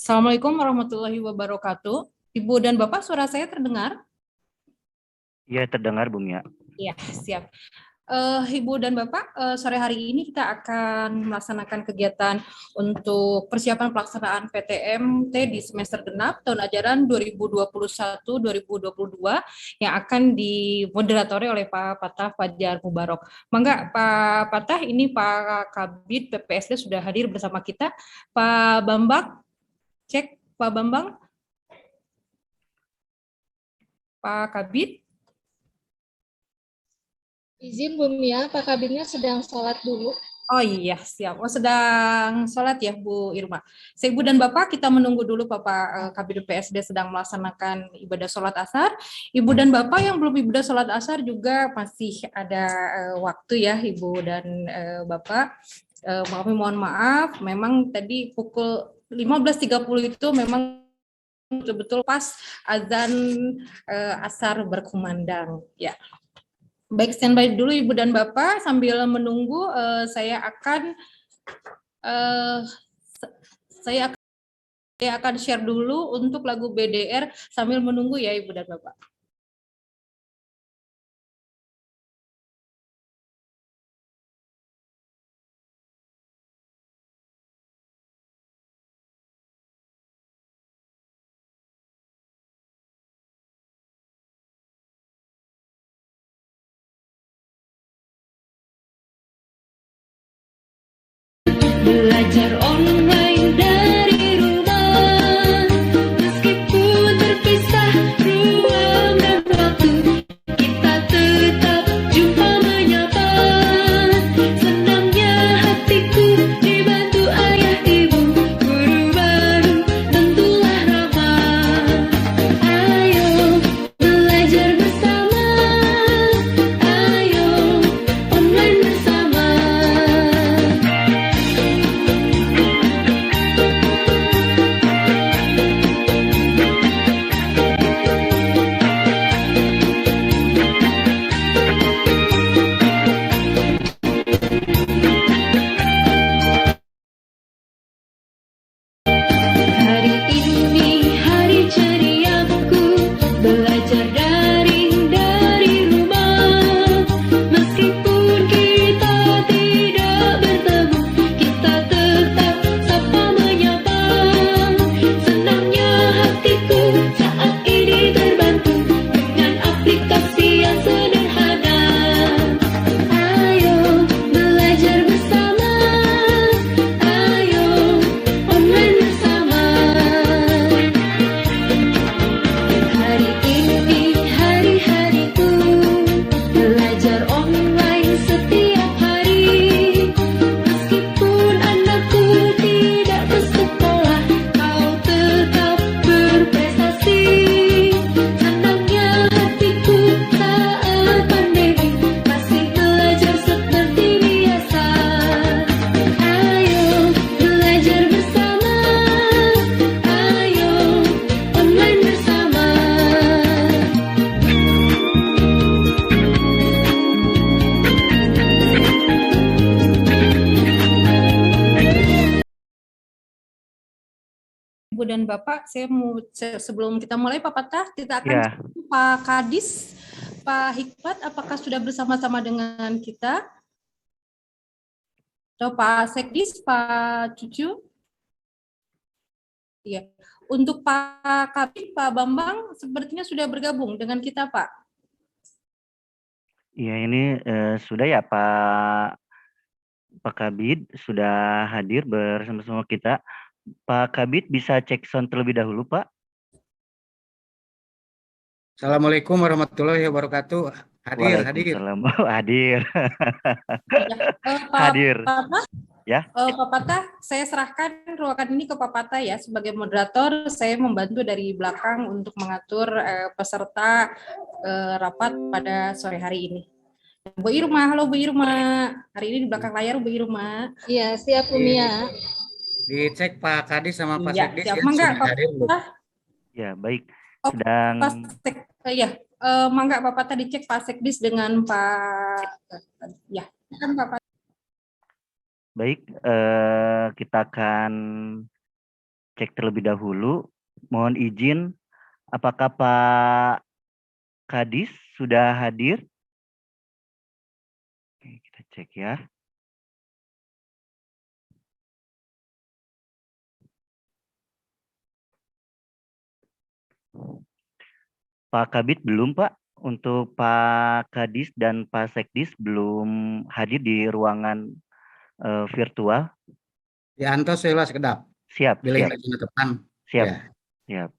Assalamualaikum warahmatullahi wabarakatuh. Ibu dan Bapak, suara saya terdengar? Iya, terdengar Bu Mia. Ya, siap. Ibu dan Bapak, sore hari ini kita akan melaksanakan kegiatan untuk persiapan pelaksanaan PTMT di semester genap tahun ajaran 2021-2022 yang akan dimoderatori oleh Pak Patah Fajar Mubarok. Mangga Pak Patah, ini Pak Kabid PPSD sudah hadir bersama kita. Pak Bambang, cek Pak Bambang, Pak Kabid. Izin Bu Mia, Pak Kabinnya sedang sholat dulu. Oh iya, siap. Oh, sedang sholat ya, Bu Irma. Ibu dan Bapak, kita menunggu dulu Bapak Kabid PSD sedang melaksanakan ibadah sholat asar. Ibu dan Bapak yang belum ibadah sholat asar juga masih ada waktu ya, Ibu dan Bapak. Kami mohon maaf, memang tadi pukul 15.30 itu memang betul-betul pas azan asar berkumandang. Ya. Baik, standby dulu Ibu dan Bapak. Sambil menunggu, saya akan share dulu untuk lagu BDR sambil menunggu ya Ibu dan Bapak. Belajar online dari rumah, meskipun terpisah ruang dan waktu, kita tetap jumpa menyapa. Senangnya hatiku dibantu ayah ibu, guru baru tentulah ramah. Ayo belajar bersama, ayo online bersama. Hari ini hari ceriaku, belajar daring dari rumah. Meskipun kita tidak bertemu, kita tetap sapa menyapa. Senangnya hatiku saat ini terbantu dengan aplikasi yang sederhana. Ayo belajar bersama, ayo online bersama. Hari ini hari-hariku, belajar online setiap hari. Meskipun anakku tidak ke sekolah, kau tetap berprestasi. Senangnya hatiku saat pandemi, masih belajar seperti biasa. Ayo belajar bersama, ayo online bersama. Ibu dan Bapak, saya mau sebelum kita mulai Pak Patah, kita akan Ya, Pak Kadis, Pak Hikmat, apakah sudah bersama-sama dengan kita? Atau Pak Sekdis, Pak Cucu? Iya. Untuk Pak Kabid, Pak Bambang, sepertinya sudah bergabung dengan kita, Pak. iya ini sudah ya Pak Kabid sudah hadir bersama-sama kita. Pak Kabid bisa cek sound terlebih dahulu, Pak. Assalamualaikum warahmatullahi wabarakatuh. Hadir. Waalaikumsalam. Oh, hadir. Pak Hadir. Patah, Ya. Pak Patah, saya serahkan ruangan ini ke Pak Patah ya sebagai moderator. Saya membantu dari belakang untuk mengatur peserta rapat pada sore hari ini. Bu Irma, halo Bu Irma. Hari ini di belakang layar Bu Irma. Iya, siap Bu Mia. Dicek Pak Kadis sama Pak Iya, Sekdis siap. ya, Mangga, sudah Pak hadir belum? Patah. Ya, baik. Oh, Sedang ya, mangga Pak Patah dicek Pak Sekdis dengan Pak. Ya, kan Pak Patah. baik, kita akan cek terlebih dahulu. Mohon izin, apakah Pak Kadis sudah hadir? Oke, kita cek ya. Pak Kabid belum, Pak. Untuk Pak Kadis dan Pak Sekdis belum hadir di ruangan virtual. Ya, antos saya sekedap. Siap, Bilih siap, lagi depan. siap, Ya. siap.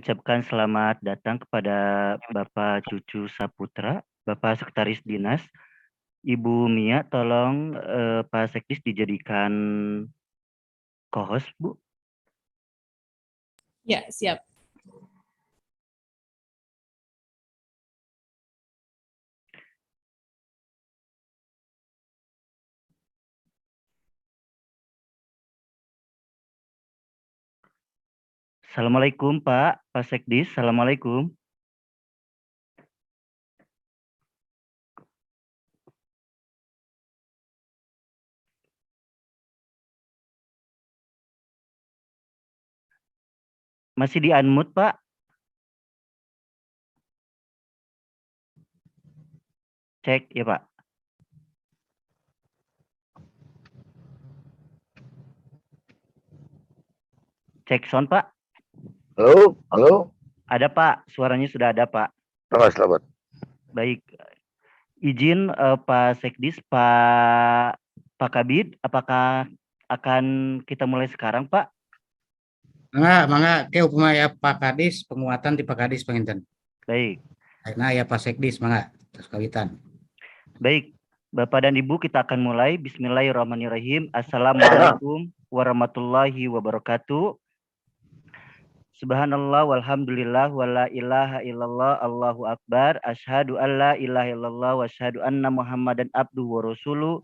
mengucapkan selamat datang kepada Bapak Cucu Saputra, Bapak Sekretaris Dinas. Ibu Mia, tolong Pak Sekdis dijadikan co-host, Bu. Ya, siap. Assalamualaikum Pak Sekdis. Assalamualaikum. Masih di unmute, Pak? Cek ya, Pak. Cek sound, Pak. Halo, halo. Ada, Pak. Suaranya sudah ada, Pak. Selamat. Baik. Izin Pak Sekdis, Pak Kabid, apakah akan kita mulai sekarang, Pak? Mangga ke upamaya Pak Kadis penguatan di Pak Kadis penginten. Baik. Nah ya Pak Sekdis mangga terus kawitan. Baik, Bapak dan Ibu, kita akan mulai. Bismillahirrahmanirrahim. Assalamualaikum warahmatullahi wabarakatuh. Subhanallah walhamdulillah wala ilaha illallah Allahu akbar. Asyhadu an la ilaha illallah wa asyhadu anna Muhammadan abduhu wa rasuluh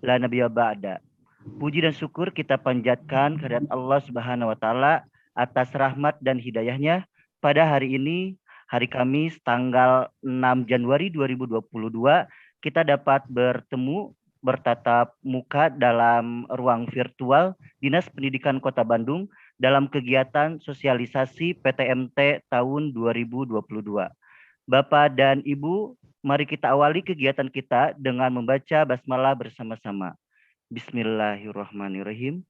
la nabiyya ba'da. Puji dan syukur kita panjatkan kehadirat Allah Subhanahu wa taala atas rahmat dan hidayahnya pada hari ini, hari Kamis tanggal 6 Januari 2022, kita dapat bertemu bertatap muka dalam ruang virtual Dinas Pendidikan Kota Bandung dalam kegiatan sosialisasi PTMT tahun 2022. Bapak dan Ibu, mari kita awali kegiatan kita dengan membaca basmalah bersama-sama. Bismillahirrahmanirrahim.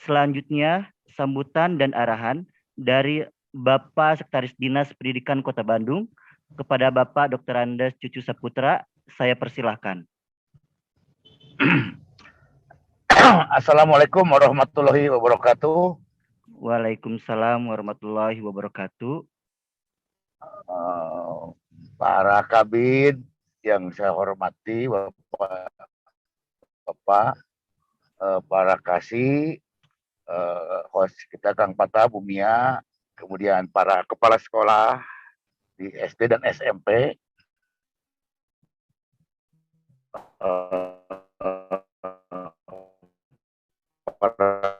Selanjutnya, sambutan dan arahan dari Bapak Sekretaris Dinas Pendidikan Kota Bandung kepada Bapak Dr. Andes Cucu Saputra, saya persilahkan. Assalamualaikum warahmatullahi wabarakatuh. Waalaikumsalam warahmatullahi wabarakatuh. Para kabin yang saya hormati, Bapak, para kasih, host kita Kang Pata, Bu Mia, kemudian para kepala sekolah di SD dan SMP, para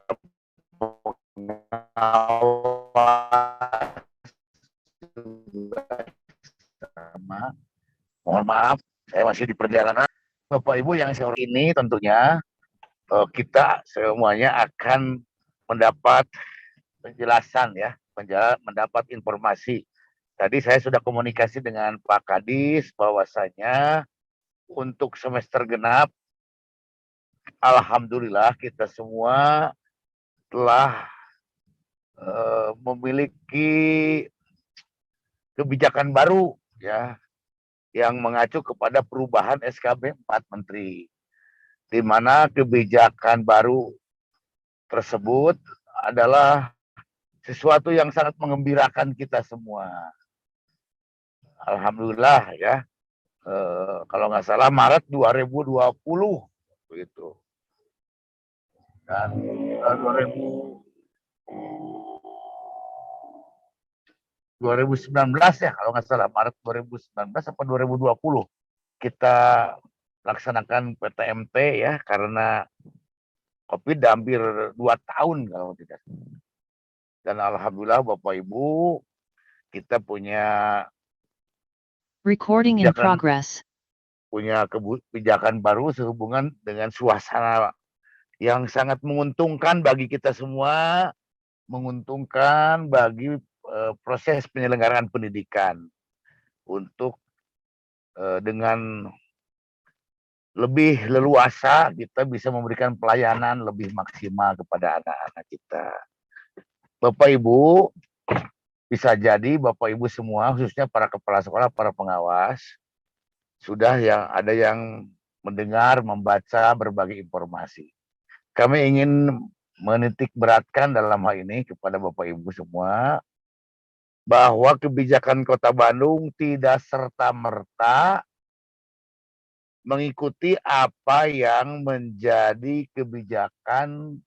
sama, mohon maaf, saya masih di perjalanan. Bapak Ibu yang saya hormati, ini tentunya kita semuanya akan mendapat penjelasan ya, mendapat informasi. Tadi saya sudah komunikasi dengan Pak Kadis bahwasanya untuk semester genap, alhamdulillah kita semua telah memiliki kebijakan baru ya yang mengacu kepada perubahan SKB 4 Menteri, di mana kebijakan baru tersebut adalah sesuatu yang sangat mengembirakan kita semua. Alhamdulillah ya, kalau nggak salah Maret 2020 begitu, dan 2019 ya kalau nggak salah, Maret 2019 atau 2020 kita laksanakan PTMT ya, karena COVID hampir 2 tahun kalau tidak. Dan alhamdulillah Bapak Ibu, kita punya Recording in progress. kebijakan baru sehubungan dengan suasana yang sangat menguntungkan bagi kita semua, menguntungkan bagi proses penyelenggaraan pendidikan untuk dengan lebih leluasa kita bisa memberikan pelayanan lebih maksimal kepada anak-anak kita. Bapak Ibu, bisa jadi Bapak Ibu semua, khususnya para kepala sekolah, para pengawas, sudah ada yang mendengar, membaca berbagai informasi. Kami ingin menitik beratkan dalam hal ini kepada Bapak Ibu semua bahwa kebijakan Kota Bandung tidak serta-merta mengikuti apa yang menjadi kebijakan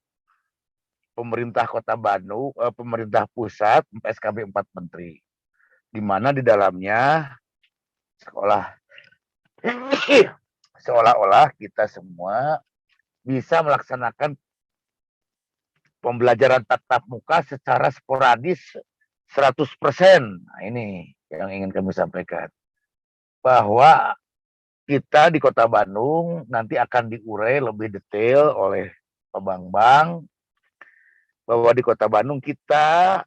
pemerintah Kota Bandung, pemerintah pusat, SKB 4 Menteri, di mana di dalamnya seolah-olah kita semua bisa melaksanakan pembelajaran tatap muka secara sporadis 100%. Nah, ini yang ingin kami sampaikan. Bahwa kita di Kota Bandung nanti akan diurai lebih detail oleh Pak Bambang, bahwa di Kota Bandung kita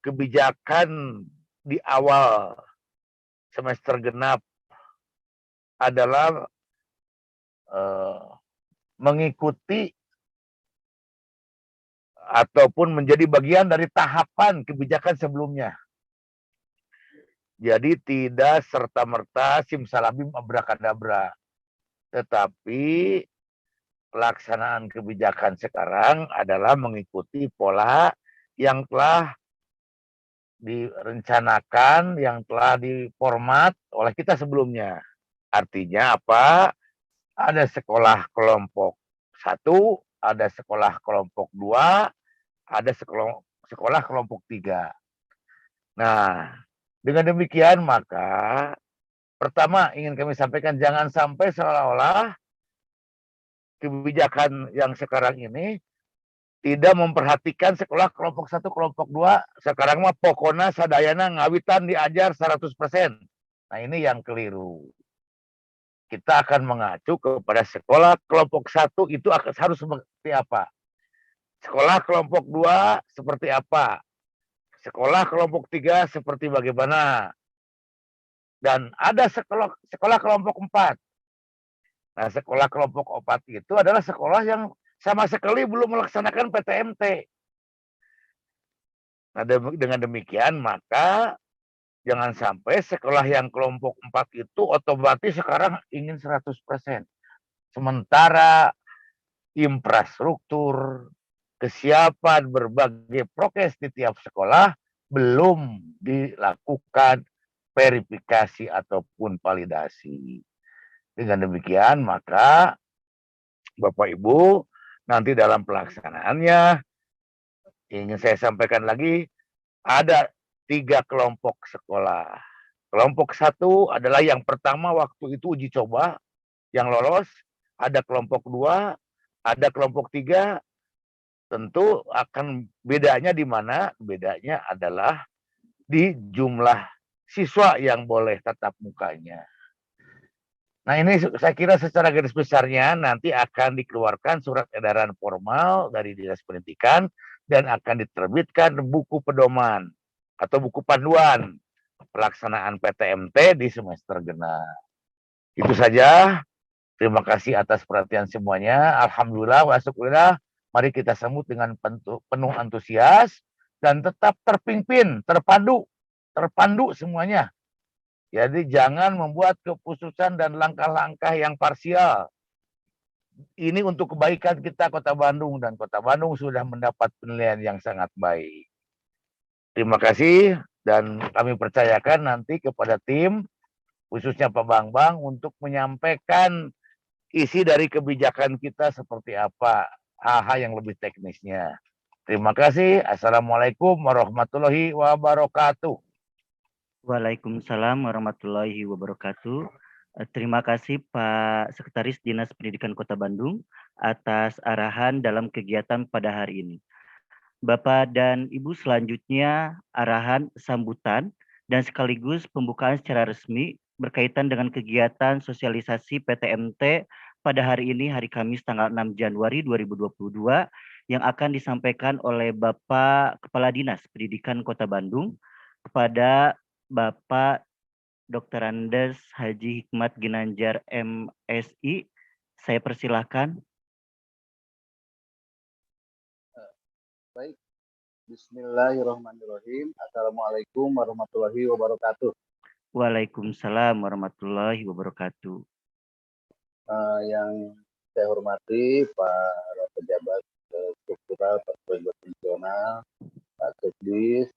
kebijakan di awal semester genap adalah mengikuti ataupun menjadi bagian dari tahapan kebijakan sebelumnya. Jadi tidak serta-merta simsalabim abrakadabra, tetapi pelaksanaan kebijakan sekarang adalah mengikuti pola yang telah direncanakan, yang telah diformat oleh kita sebelumnya. Artinya apa? Ada sekolah kelompok 1, ada sekolah kelompok 2, ada sekolah kelompok 3. Nah, dengan demikian maka pertama ingin kami sampaikan, jangan sampai seolah-olah kebijakan yang sekarang ini tidak memperhatikan sekolah kelompok 1, kelompok 2. Sekarang mah pokoknya sadayana ngawitan diajar 100%. Nah, ini yang keliru. Kita akan mengacu kepada sekolah kelompok 1 itu harus seperti apa. Sekolah kelompok 2 seperti apa. Sekolah kelompok 3 seperti bagaimana. Dan ada sekolah kelompok 4. Nah, sekolah kelompok 4 itu adalah sekolah yang sama sekali belum melaksanakan PTMT. Nah, dengan demikian maka jangan sampai sekolah yang kelompok 4 itu otomatis sekarang ingin 100%. Sementara infrastruktur, kesiapan berbagai prokes di tiap sekolah belum dilakukan verifikasi ataupun validasi. Dengan demikian maka Bapak Ibu nanti dalam pelaksanaannya ingin saya sampaikan lagi, ada 3 kelompok sekolah. Kelompok 1 adalah yang pertama waktu itu uji coba yang lolos, ada kelompok 2, ada kelompok 3. Tentu akan bedanya di mana? Bedanya adalah di jumlah siswa yang boleh tatap mukanya. Nah, ini saya kira secara garis besarnya nanti akan dikeluarkan surat edaran formal dari Dinas Pendidikan dan akan diterbitkan buku pedoman atau buku panduan pelaksanaan PTMT di semester genap. Itu saja. Terima kasih atas perhatian semuanya. Alhamdulillah wa syukurillah. Mari kita sambut dengan penuh antusias dan tetap terpimpin, terpandu semuanya. Jadi jangan membuat keputusan dan langkah-langkah yang parsial. Ini untuk kebaikan kita Kota Bandung, dan Kota Bandung sudah mendapat penilaian yang sangat baik. Terima kasih, dan kami percayakan nanti kepada tim, khususnya Pak Bambang, untuk menyampaikan isi dari kebijakan kita seperti apa, hal-hal yang lebih teknisnya. Terima kasih. Assalamualaikum warahmatullahi wabarakatuh. Waalaikumsalam warahmatullahi wabarakatuh. Terima kasih Pak Sekretaris Dinas Pendidikan Kota Bandung atas arahan dalam kegiatan pada hari ini. Bapak dan Ibu, selanjutnya arahan sambutan dan sekaligus pembukaan secara resmi berkaitan dengan kegiatan sosialisasi PTMT pada hari ini, hari Kamis tanggal 6 Januari 2022, yang akan disampaikan oleh Bapak Kepala Dinas Pendidikan Kota Bandung kepada Bapak Dr. Andes Haji Hikmat Ginanjar MSI. Saya persilahkan. Baik, bismillahirrahmanirrahim. Assalamualaikum warahmatullahi wabarakatuh. Waalaikumsalam warahmatullahi wabarakatuh. Yang saya hormati para pejabat struktural, pejabat fungsional, Pak Sekdis,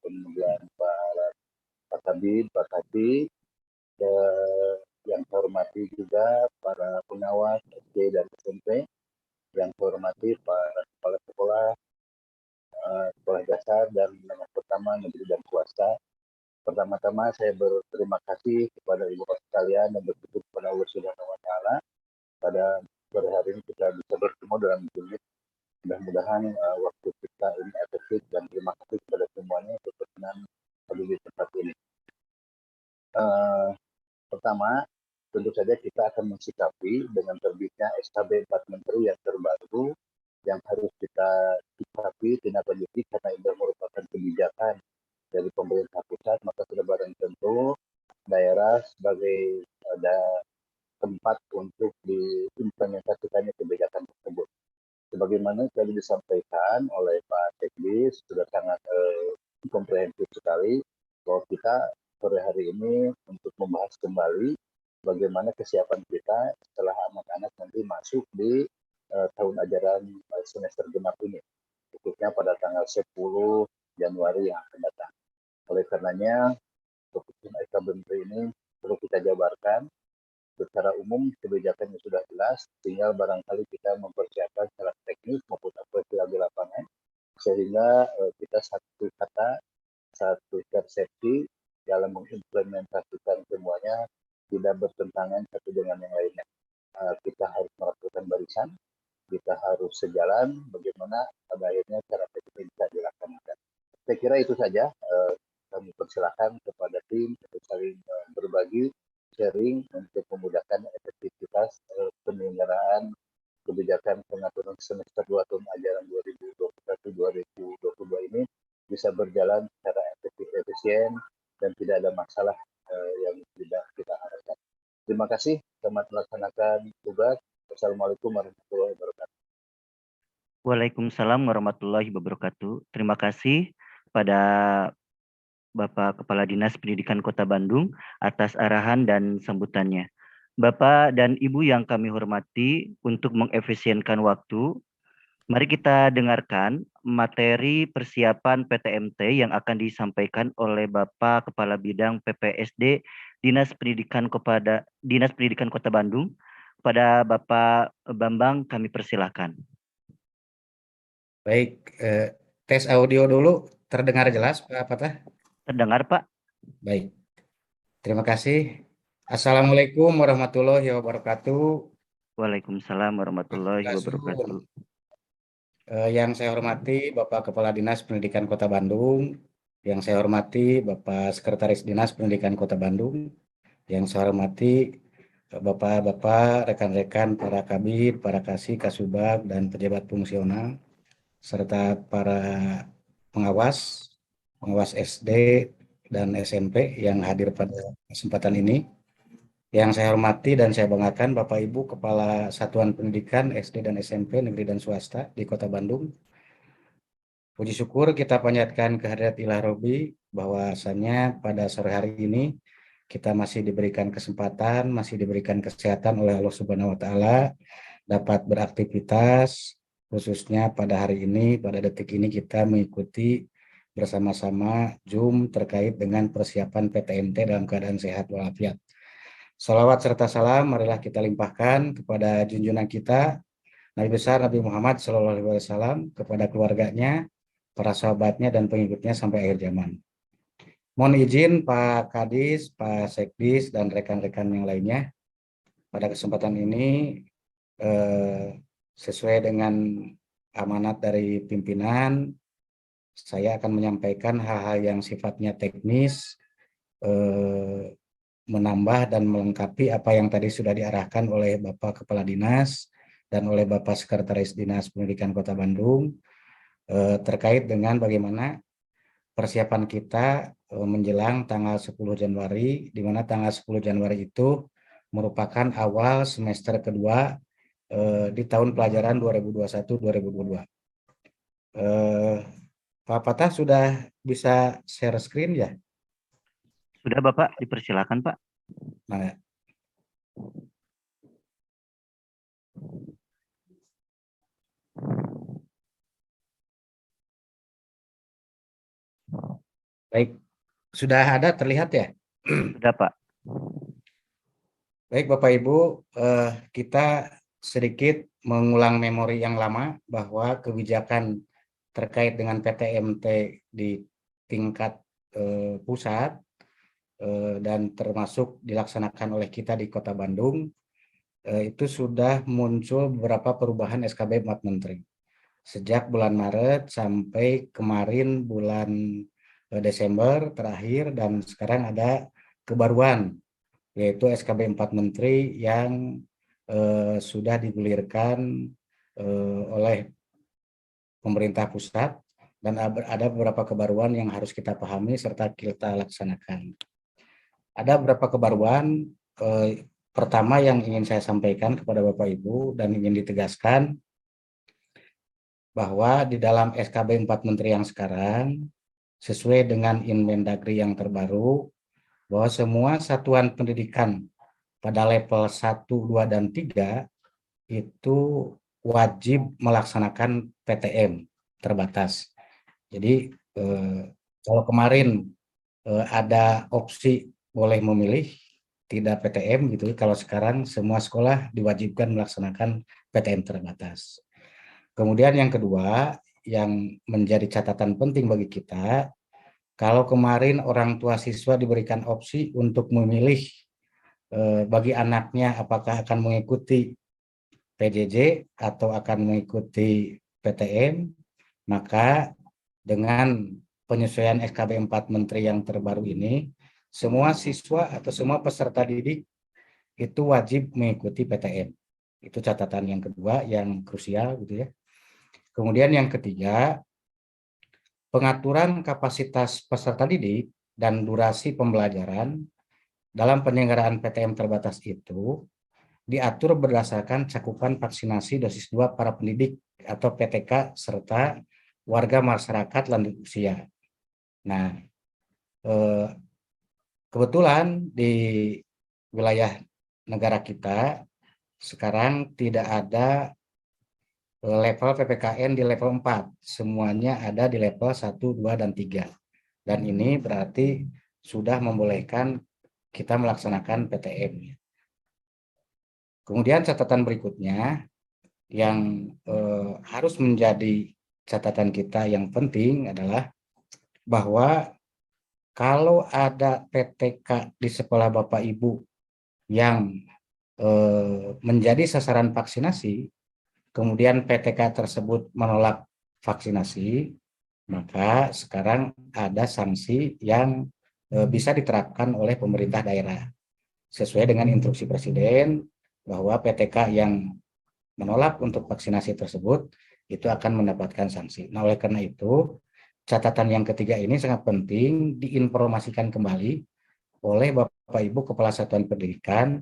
kemudian Pak Kabid, Pak Kati, yang saya hormati juga para pengawas SD dan SMP, yang saya hormati para kepala sekolah, sekolah dasar dan menengah pertama negeri dan swasta. Pertama-tama saya berterima kasih kepada ibu bapak sekalian dan bersyukur kepada Allah Subhanahu wa taala pada sore hari ini kita bisa bertemu dalam unit. Mudah-mudahan waktu kita ini efektif dan terima kasih kepada semuanya untuk berkenan hadir di tempat ini. Pertama, tentu saja kita akan mensikapi dengan terbitnya SKB 4 Menteri yang terbaru yang harus kita sikapi tindak lanjuti karena ini merupakan kebijakan dari pemerintah pusat, maka sudah barang tentu daerah sebagai ada tempat untuk diimplementasikannya kebijakan tersebut. Sebagaimana tadi disampaikan oleh Pak Sekdis, sudah sangat komprehensif sekali bahwa kita sore hari ini untuk membahas kembali bagaimana kesiapan kita setelah anak-anak nanti masuk di tahun ajaran semester genap ini, khususnya pada tanggal 10 Januari yang akan datang. Oleh karenanya, keputusan SKB Menteri ini perlu kita jabarkan. Secara umum kebijakannya sudah jelas, tinggal barangkali kita mempersiapkan secara teknis maupun operasi di lapangan, sehingga kita satu kata, satu persepsi dalam mengimplementasikan semuanya tidak bertentangan satu dengan yang lainnya. Kita harus melakukan barisan, kita harus sejalan bagaimana pada akhirnya cara teknis bisa dilaksanakan. Saya kira itu saja. Kami persilakan kepada tim untuk saling berbagi, sharing untuk memudahkan efektivitas penyelenggaraan kebijakan pengaturan semester 2 tahun ajaran 2021-2022 ini bisa berjalan secara efektif, efisien, dan tidak ada masalah yang tidak kita harapkan. Terima kasih, selamat melaksanakan tugas. Wassalamualaikum warahmatullahi wabarakatuh. Waalaikumsalam warahmatullahi wabarakatuh. Terima kasih pada Bapak Kepala Dinas Pendidikan Kota Bandung atas arahan dan sambutannya. Bapak dan Ibu yang kami hormati, untuk mengefisienkan waktu, mari kita dengarkan materi persiapan PTMT yang akan disampaikan oleh Bapak Kepala Bidang PPSD Dinas Pendidikan Kota Bandung. Pada Bapak Bambang kami persilahkan. Baik, tes audio dulu, terdengar jelas Pak Fatah? Terdengar, Pak? Baik, terima kasih. Assalamualaikum warahmatullahi wabarakatuh. Waalaikumsalam warahmatullahi wabarakatuh. Yang saya hormati Bapak Kepala Dinas Pendidikan Kota Bandung, yang saya hormati Bapak Sekretaris Dinas Pendidikan Kota Bandung, yang saya hormati Bapak-Bapak, rekan-rekan para kabid, para kasih, kasubag, dan pejabat fungsional, serta para pengawas SD dan SMP yang hadir pada kesempatan ini. Yang saya hormati dan saya banggakan Bapak Ibu Kepala Satuan Pendidikan SD dan SMP negeri dan swasta di Kota Bandung. Puji syukur kita panjatkan kehadirat Ilah Robi bahwasannya pada sore hari ini kita masih diberikan kesempatan, masih diberikan kesehatan oleh Allah Subhanahu wa taala dapat beraktivitas, khususnya pada hari ini, pada detik ini kita mengikuti bersama-sama Zoom terkait dengan persiapan PTMT dalam keadaan sehat walafiat. Salawat serta salam marilah kita limpahkan kepada junjungan kita Nabi besar Nabi Muhammad SAW, kepada keluarganya, para sahabatnya, dan pengikutnya sampai akhir zaman. Mohon izin Pak Kadis, Pak Sekdis, dan rekan-rekan yang lainnya, pada kesempatan ini sesuai dengan amanat dari pimpinan, saya akan menyampaikan hal-hal yang sifatnya teknis, menambah dan melengkapi apa yang tadi sudah diarahkan oleh Bapak Kepala Dinas dan oleh Bapak Sekretaris Dinas Pendidikan Kota Bandung terkait dengan bagaimana persiapan kita menjelang tanggal 10 Januari, di mana tanggal 10 Januari itu merupakan awal semester kedua di tahun pelajaran 2021-2022. Pak Fatah sudah bisa share screen ya? Sudah Bapak, dipersilakan Pak. Nah, Baik, sudah ada terlihat ya? Sudah, Pak. Baik, Bapak Ibu, kita sedikit mengulang memori yang lama bahwa kebijakan terkait dengan PTMT di tingkat pusat dan termasuk dilaksanakan oleh kita di Kota Bandung, itu sudah muncul beberapa perubahan SKB 4 Menteri. Sejak bulan Maret sampai kemarin bulan Desember terakhir, dan sekarang ada kebaruan, yaitu SKB 4 Menteri yang sudah digulirkan oleh pemerintah pusat, dan ada beberapa kebaruan yang harus kita pahami serta kita laksanakan. Ada beberapa kebaruan. Pertama yang ingin saya sampaikan kepada Bapak Ibu dan ingin ditegaskan bahwa di dalam SKB 4 Menteri yang sekarang, sesuai dengan Inmendagri yang terbaru, bahwa semua satuan pendidikan pada level 1, 2, dan 3 itu wajib melaksanakan PTM terbatas. Jadi kalau kemarin ada opsi boleh memilih tidak PTM gitu, kalau sekarang semua sekolah diwajibkan melaksanakan PTM terbatas. Kemudian yang kedua yang menjadi catatan penting bagi kita, kalau kemarin orang tua siswa diberikan opsi untuk memilih bagi anaknya apakah akan mengikuti PJJ atau akan mengikuti PTM, maka dengan penyesuaian SKB 4 Menteri yang terbaru ini, semua siswa atau semua peserta didik itu wajib mengikuti PTM. Itu catatan yang kedua yang krusial gitu ya. Kemudian yang ketiga, pengaturan kapasitas peserta didik dan durasi pembelajaran dalam penyelenggaraan PTM terbatas itu diatur berdasarkan cakupan vaksinasi dosis 2 para pendidik atau PTK serta warga masyarakat lanjut usia. Nah, kebetulan di wilayah negara kita sekarang tidak ada level PPKN di level 4, semuanya ada di level 1, 2, dan 3. Dan ini berarti sudah membolehkan kita melaksanakan PTM. Kemudian catatan berikutnya yang harus menjadi catatan kita yang penting adalah bahwa kalau ada PTK di sekolah Bapak Ibu yang menjadi sasaran vaksinasi, kemudian PTK tersebut menolak vaksinasi, maka sekarang ada sanksi yang bisa diterapkan oleh pemerintah daerah sesuai dengan instruksi Presiden, bahwa PTK yang menolak untuk vaksinasi tersebut itu akan mendapatkan sanksi. Nah, oleh karena itu, catatan yang ketiga ini sangat penting diinformasikan kembali oleh Bapak Ibu Kepala Satuan Pendidikan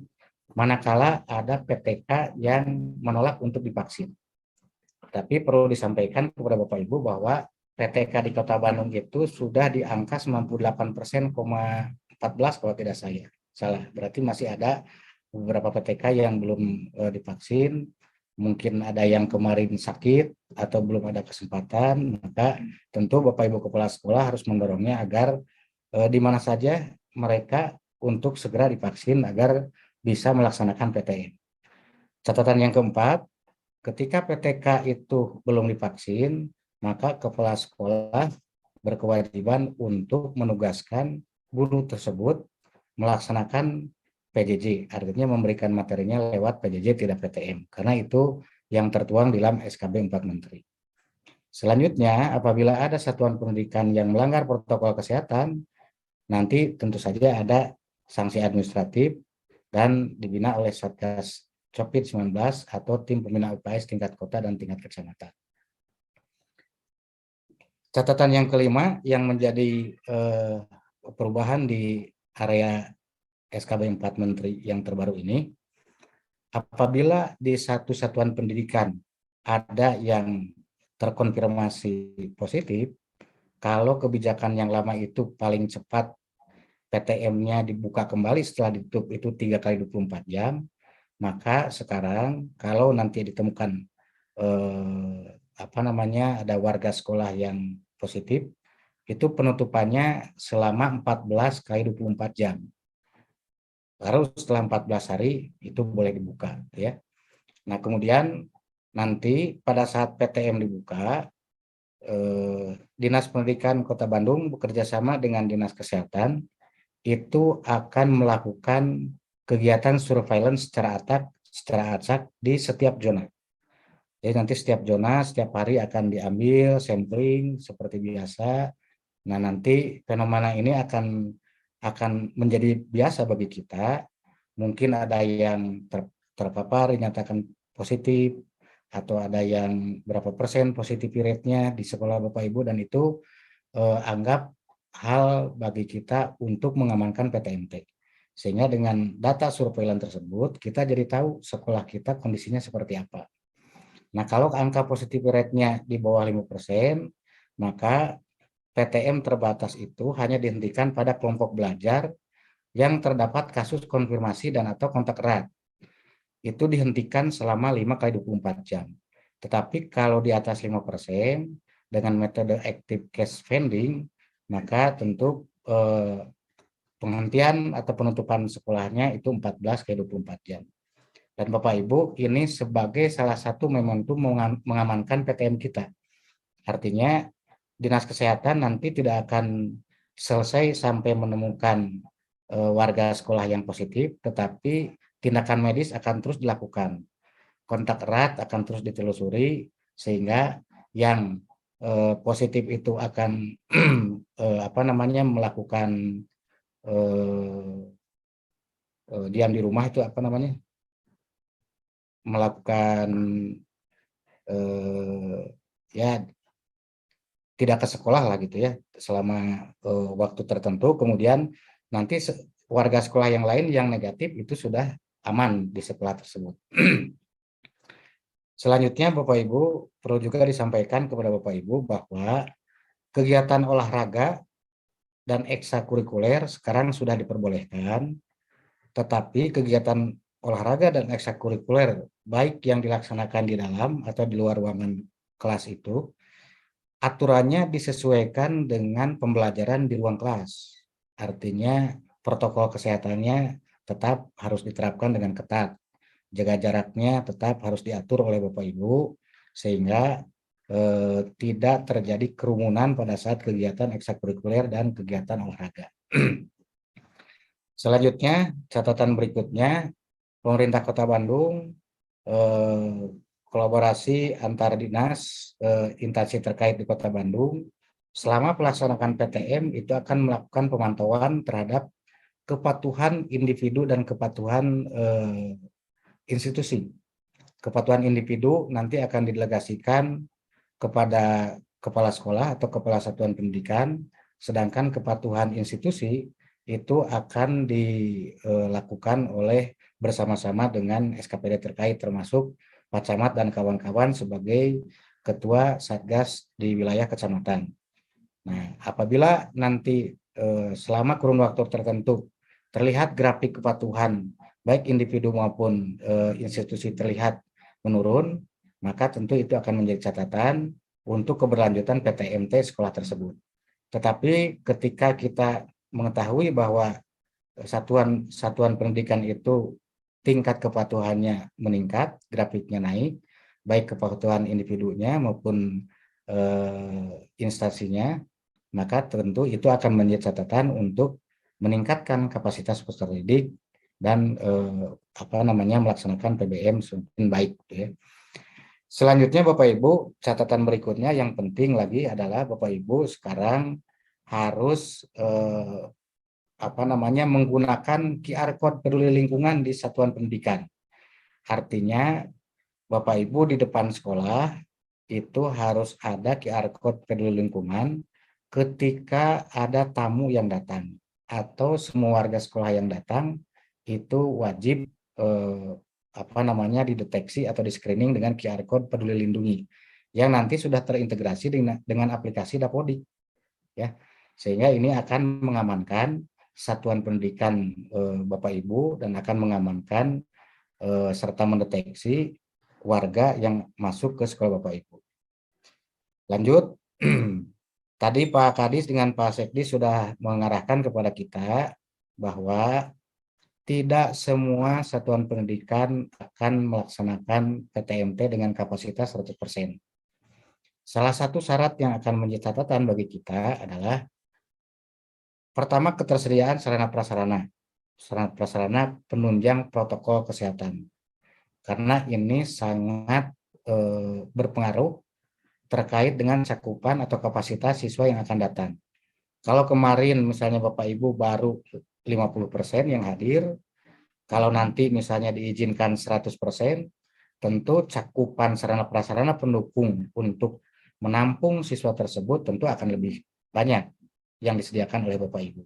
manakala ada PTK yang menolak untuk divaksin. Tapi perlu disampaikan kepada Bapak Ibu bahwa PTK di Kota Bandung itu sudah di angka 98,14% kalau tidak salah. Berarti masih ada beberapa PTK yang belum divaksin, mungkin ada yang kemarin sakit atau belum ada kesempatan, maka tentu Bapak Ibu Kepala Sekolah harus mendorongnya agar di mana saja mereka untuk segera divaksin agar bisa melaksanakan PTM. Catatan yang keempat, ketika PTK itu belum divaksin, maka kepala sekolah berkewajiban untuk menugaskan guru tersebut melaksanakan PJJ, artinya memberikan materinya lewat PJJ tidak PTM, karena itu yang tertuang dalam SKB 4 Menteri. Selanjutnya, apabila ada satuan pendidikan yang melanggar protokol kesehatan, nanti tentu saja ada sanksi administratif dan dibina oleh Satgas COVID-19 atau tim pembina UPS tingkat kota dan tingkat kecamatan. Catatan yang kelima yang menjadi perubahan di area SKB 4 Menteri yang terbaru ini, apabila di satu satuan pendidikan ada yang terkonfirmasi positif, kalau kebijakan yang lama itu paling cepat PTM-nya dibuka kembali setelah ditutup itu 3 kali 24 jam, maka sekarang kalau nanti ditemukan ada warga sekolah yang positif, itu penutupannya selama 14 kali 24 jam. Baru setelah 14 hari itu boleh dibuka ya. Nah, kemudian nanti pada saat PTM dibuka, Dinas Pendidikan Kota Bandung bekerja sama dengan Dinas Kesehatan itu akan melakukan kegiatan surveillance secara acak di setiap zona. Jadi nanti setiap zona setiap hari akan diambil sampling seperti biasa. Nah, nanti fenomena ini akan menjadi biasa bagi kita. Mungkin ada yang terpapar dinyatakan positif, atau ada yang berapa persen positivity rate-nya di sekolah Bapak Ibu, dan itu anggap hal bagi kita untuk mengamankan PTMT. Sehingga dengan data surveillance tersebut kita jadi tahu sekolah kita kondisinya seperti apa. Nah, kalau angka positivity rate-nya di bawah 5%, maka PTM terbatas itu hanya dihentikan pada kelompok belajar yang terdapat kasus konfirmasi dan atau kontak erat. Itu dihentikan selama 5 kali 24 jam. Tetapi kalau di atas 5% dengan metode active case finding, maka tentu penghentian atau penutupan sekolahnya itu 14 kali 24 jam. Dan Bapak Ibu, ini sebagai salah satu momentum mengamankan PTM kita. Artinya Dinas Kesehatan nanti tidak akan selesai sampai menemukan warga sekolah yang positif, tetapi tindakan medis akan terus dilakukan. Kontak erat akan terus ditelusuri, sehingga yang positif itu akan melakukan diam di rumah, itu melakukan ya tidak ke sekolah lah gitu ya selama waktu tertentu. Kemudian nanti warga sekolah yang lain yang negatif itu sudah aman di sekolah tersebut. Selanjutnya Bapak Ibu, perlu juga disampaikan kepada Bapak Ibu bahwa kegiatan olahraga dan ekstrakurikuler sekarang sudah diperbolehkan, tetapi kegiatan olahraga dan ekstrakurikuler baik yang dilaksanakan di dalam atau di luar ruangan kelas itu aturannya disesuaikan dengan pembelajaran di ruang kelas. Artinya protokol kesehatannya tetap harus diterapkan dengan ketat. Jaga jaraknya tetap harus diatur oleh Bapak Ibu sehingga tidak terjadi kerumunan pada saat kegiatan ekstrakurikuler dan kegiatan olahraga. Selanjutnya, catatan berikutnya, pemerintah Kota Bandung kolaborasi antar dinas instansi terkait di Kota Bandung selama pelaksanaan PTM itu akan melakukan pemantauan terhadap kepatuhan individu dan kepatuhan institusi. Kepatuhan individu nanti akan didelegasikan kepada kepala sekolah atau kepala satuan pendidikan, sedangkan kepatuhan institusi itu akan dilakukan oleh bersama-sama dengan SKPD terkait, termasuk Pak Camat dan kawan-kawan sebagai ketua Satgas di wilayah kecamatan. Nah, apabila nanti selama kurun waktu tertentu terlihat grafik kepatuhan baik individu maupun institusi terlihat menurun, maka tentu itu akan menjadi catatan untuk keberlanjutan PTMT sekolah tersebut. Tetapi ketika kita mengetahui bahwa satuan pendidikan itu tingkat kepatuhannya meningkat, grafiknya naik, baik kepatuhan individunya maupun instansinya, maka tentu itu akan menjadi catatan untuk meningkatkan kapasitas peserta didik dan melaksanakan PBM semakin baik. Ya. Selanjutnya Bapak Ibu, catatan berikutnya yang penting lagi adalah Bapak Ibu sekarang harus menggunakan QR code peduli lingkungan di satuan pendidikan. Artinya Bapak Ibu di depan sekolah itu harus ada QR code peduli lingkungan ketika ada tamu yang datang atau semua warga sekolah yang datang itu wajib dideteksi atau di screening dengan QR code peduli lindungi yang nanti sudah terintegrasi dengan aplikasi Dapodik ya, sehingga ini akan mengamankan satuan pendidikan Bapak Ibu dan akan mengamankan serta mendeteksi warga yang masuk ke sekolah Bapak Ibu. Lanjut, Tadi Pak Kadis dengan Pak Sekdi sudah mengarahkan kepada kita bahwa tidak semua satuan pendidikan akan melaksanakan PTMT dengan kapasitas 100%. Salah satu syarat yang akan menjadi catatan bagi kita adalah pertama, ketersediaan sarana prasarana penunjang protokol kesehatan. Karena ini sangat berpengaruh terkait dengan cakupan atau kapasitas siswa yang akan datang. Kalau kemarin misalnya Bapak Ibu baru 50% yang hadir, kalau nanti misalnya diizinkan 100%, tentu cakupan sarana prasarana pendukung untuk menampung siswa tersebut tentu akan lebih banyak yang disediakan oleh Bapak Ibu.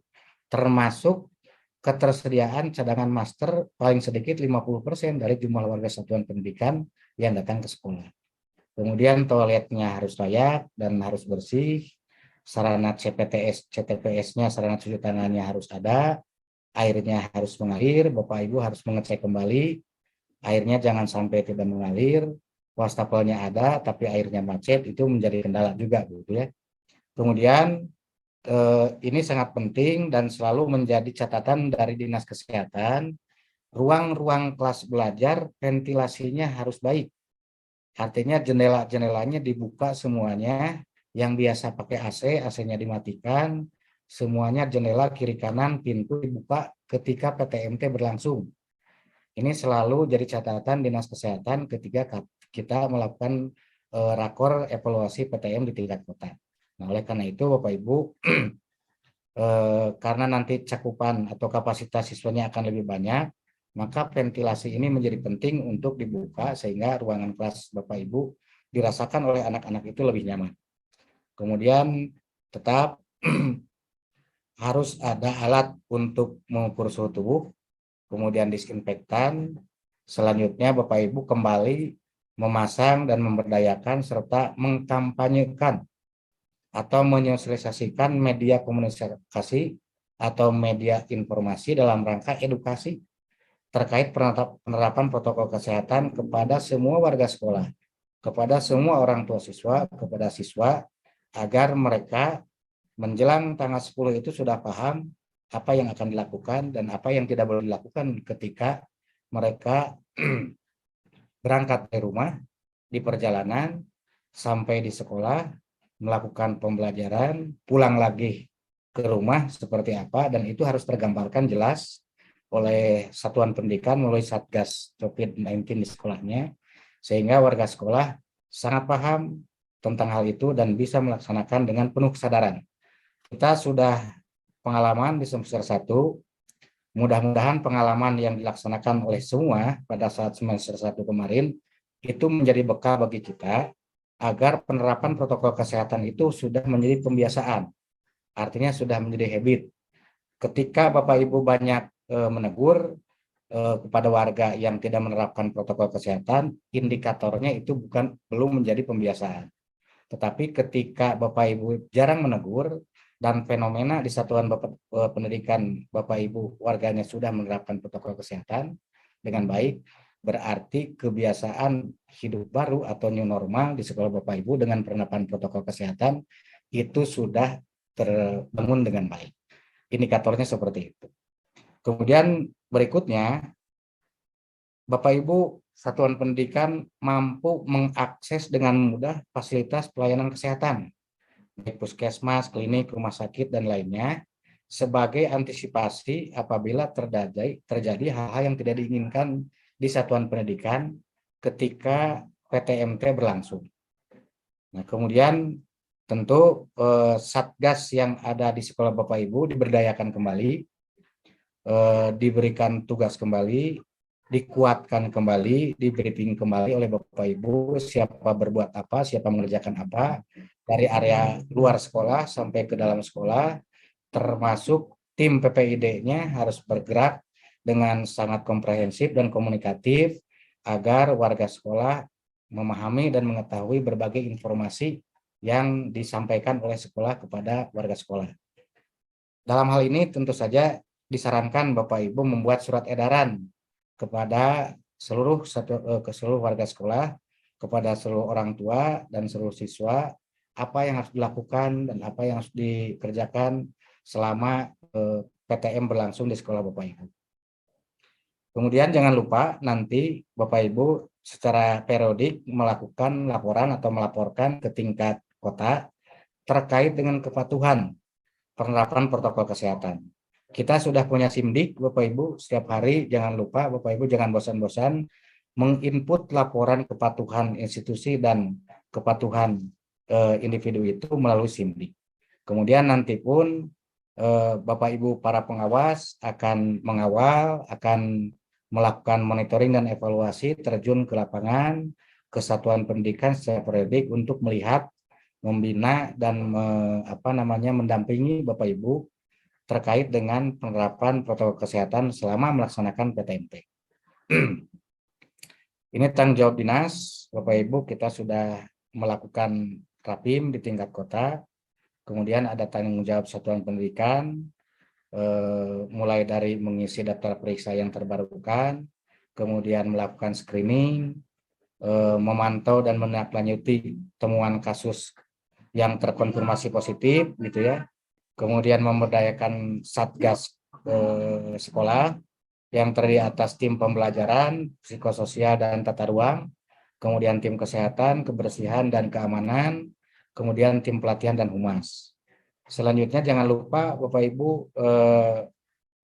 Termasuk ketersediaan cadangan masker paling sedikit 50% dari jumlah warga satuan pendidikan yang datang ke sekolah. Kemudian toiletnya harus layak dan harus bersih, sarana CTPS-nya, sarana cuci tangannya harus ada, airnya harus mengalir, Bapak Ibu harus mengecek kembali, airnya jangan sampai tidak mengalir, wastafelnya ada tapi airnya macet, itu menjadi kendala juga gitu ya. Kemudian ini sangat penting dan selalu menjadi catatan dari Dinas Kesehatan, ruang-ruang kelas belajar ventilasinya harus baik. Artinya jendela-jendelanya dibuka semuanya, yang biasa pakai AC, AC-nya dimatikan, semuanya jendela kiri kanan pintu dibuka ketika PTMT berlangsung. Ini selalu jadi catatan Dinas Kesehatan ketika kita melakukan rakor evaluasi PTM di tingkat kota. Nah, oleh karena itu Bapak Ibu, karena nanti cakupan atau kapasitas siswanya akan lebih banyak, maka ventilasi ini menjadi penting untuk dibuka sehingga ruangan kelas Bapak Ibu dirasakan oleh anak-anak itu lebih nyaman. Kemudian tetap harus ada alat untuk mengukur suhu tubuh, kemudian disinfektan. Selanjutnya Bapak Ibu kembali memasang dan memberdayakan serta mengkampanyekan atau menyosialisasikan media komunikasi atau media informasi dalam rangka edukasi terkait penerapan protokol kesehatan kepada semua warga sekolah, kepada semua orang tua siswa, kepada siswa, agar mereka menjelang tanggal 10 itu sudah paham apa yang akan dilakukan dan apa yang tidak boleh dilakukan ketika mereka berangkat dari rumah, di perjalanan, sampai di sekolah, melakukan pembelajaran, pulang lagi ke rumah seperti apa, dan itu harus tergambarkan jelas oleh satuan pendidikan melalui Satgas COVID-19 di sekolahnya, sehingga warga sekolah sangat paham tentang hal itu dan bisa melaksanakan dengan penuh kesadaran. Kita sudah pengalaman di semester 1, mudah-mudahan pengalaman yang dilaksanakan oleh semua pada saat semester 1 kemarin itu menjadi bekal bagi kita agar penerapan protokol kesehatan itu sudah menjadi pembiasaan. Artinya sudah menjadi habit. Ketika Bapak Ibu banyak menegur kepada warga yang tidak menerapkan protokol kesehatan, indikatornya itu belum menjadi pembiasaan. Tetapi ketika Bapak Ibu jarang menegur dan fenomena di satuan pendidikan Bapak Ibu warganya sudah menerapkan protokol kesehatan dengan baik, berarti kebiasaan hidup baru atau new normal di sekolah Bapak Ibu dengan penerapan protokol kesehatan itu sudah terbangun dengan baik. Indikatornya seperti itu. Kemudian berikutnya, Bapak Ibu satuan pendidikan mampu mengakses dengan mudah fasilitas pelayanan kesehatan, baik puskesmas, klinik, rumah sakit, dan lainnya, sebagai antisipasi apabila terjadi hal-hal yang tidak diinginkan di satuan pendidikan ketika PTMT berlangsung. Nah, kemudian tentu Satgas yang ada di sekolah Bapak Ibu diberdayakan kembali, diberikan tugas kembali, dikuatkan kembali, di briefing kembali oleh Bapak Ibu siapa berbuat apa, siapa mengerjakan apa, dari area luar sekolah sampai ke dalam sekolah, termasuk tim PPID-nya harus bergerak dengan sangat komprehensif dan komunikatif agar warga sekolah memahami dan mengetahui berbagai informasi yang disampaikan oleh sekolah kepada warga sekolah. Dalam hal ini tentu saja disarankan Bapak Ibu membuat surat edaran kepada seluruh warga sekolah, kepada seluruh orang tua dan seluruh siswa, apa yang harus dilakukan dan apa yang harus dikerjakan selama PTM berlangsung di sekolah Bapak Ibu. Kemudian jangan lupa nanti Bapak Ibu secara periodik melakukan laporan atau melaporkan ke tingkat kota terkait dengan kepatuhan penerapan protokol kesehatan. Kita sudah punya SIMDIK Bapak Ibu, setiap hari jangan lupa Bapak Ibu jangan bosan-bosan menginput laporan kepatuhan institusi dan kepatuhan individu itu melalui SIMDIK. Kemudian nanti pun Bapak Ibu para pengawas akan mengawal, akan melakukan monitoring dan evaluasi, terjun ke lapangan, ke satuan pendidikan secara periodik untuk melihat, membina dan mendampingi Bapak Ibu terkait dengan penerapan protokol kesehatan selama melaksanakan PTMT. Ini tanggung jawab dinas Bapak Ibu, kita sudah melakukan rapim di tingkat kota. Kemudian ada tanggung jawab satuan pendidikan, mulai dari mengisi daftar periksa yang terbarukan, kemudian melakukan screening, memantau dan menindaklanjuti temuan kasus yang terkonfirmasi positif, gitu ya. Kemudian memberdayakan satgas sekolah yang terdiri atas tim pembelajaran, psikososial dan tata ruang, kemudian tim kesehatan, kebersihan dan keamanan, kemudian tim pelatihan dan humas. Selanjutnya jangan lupa Bapak Ibu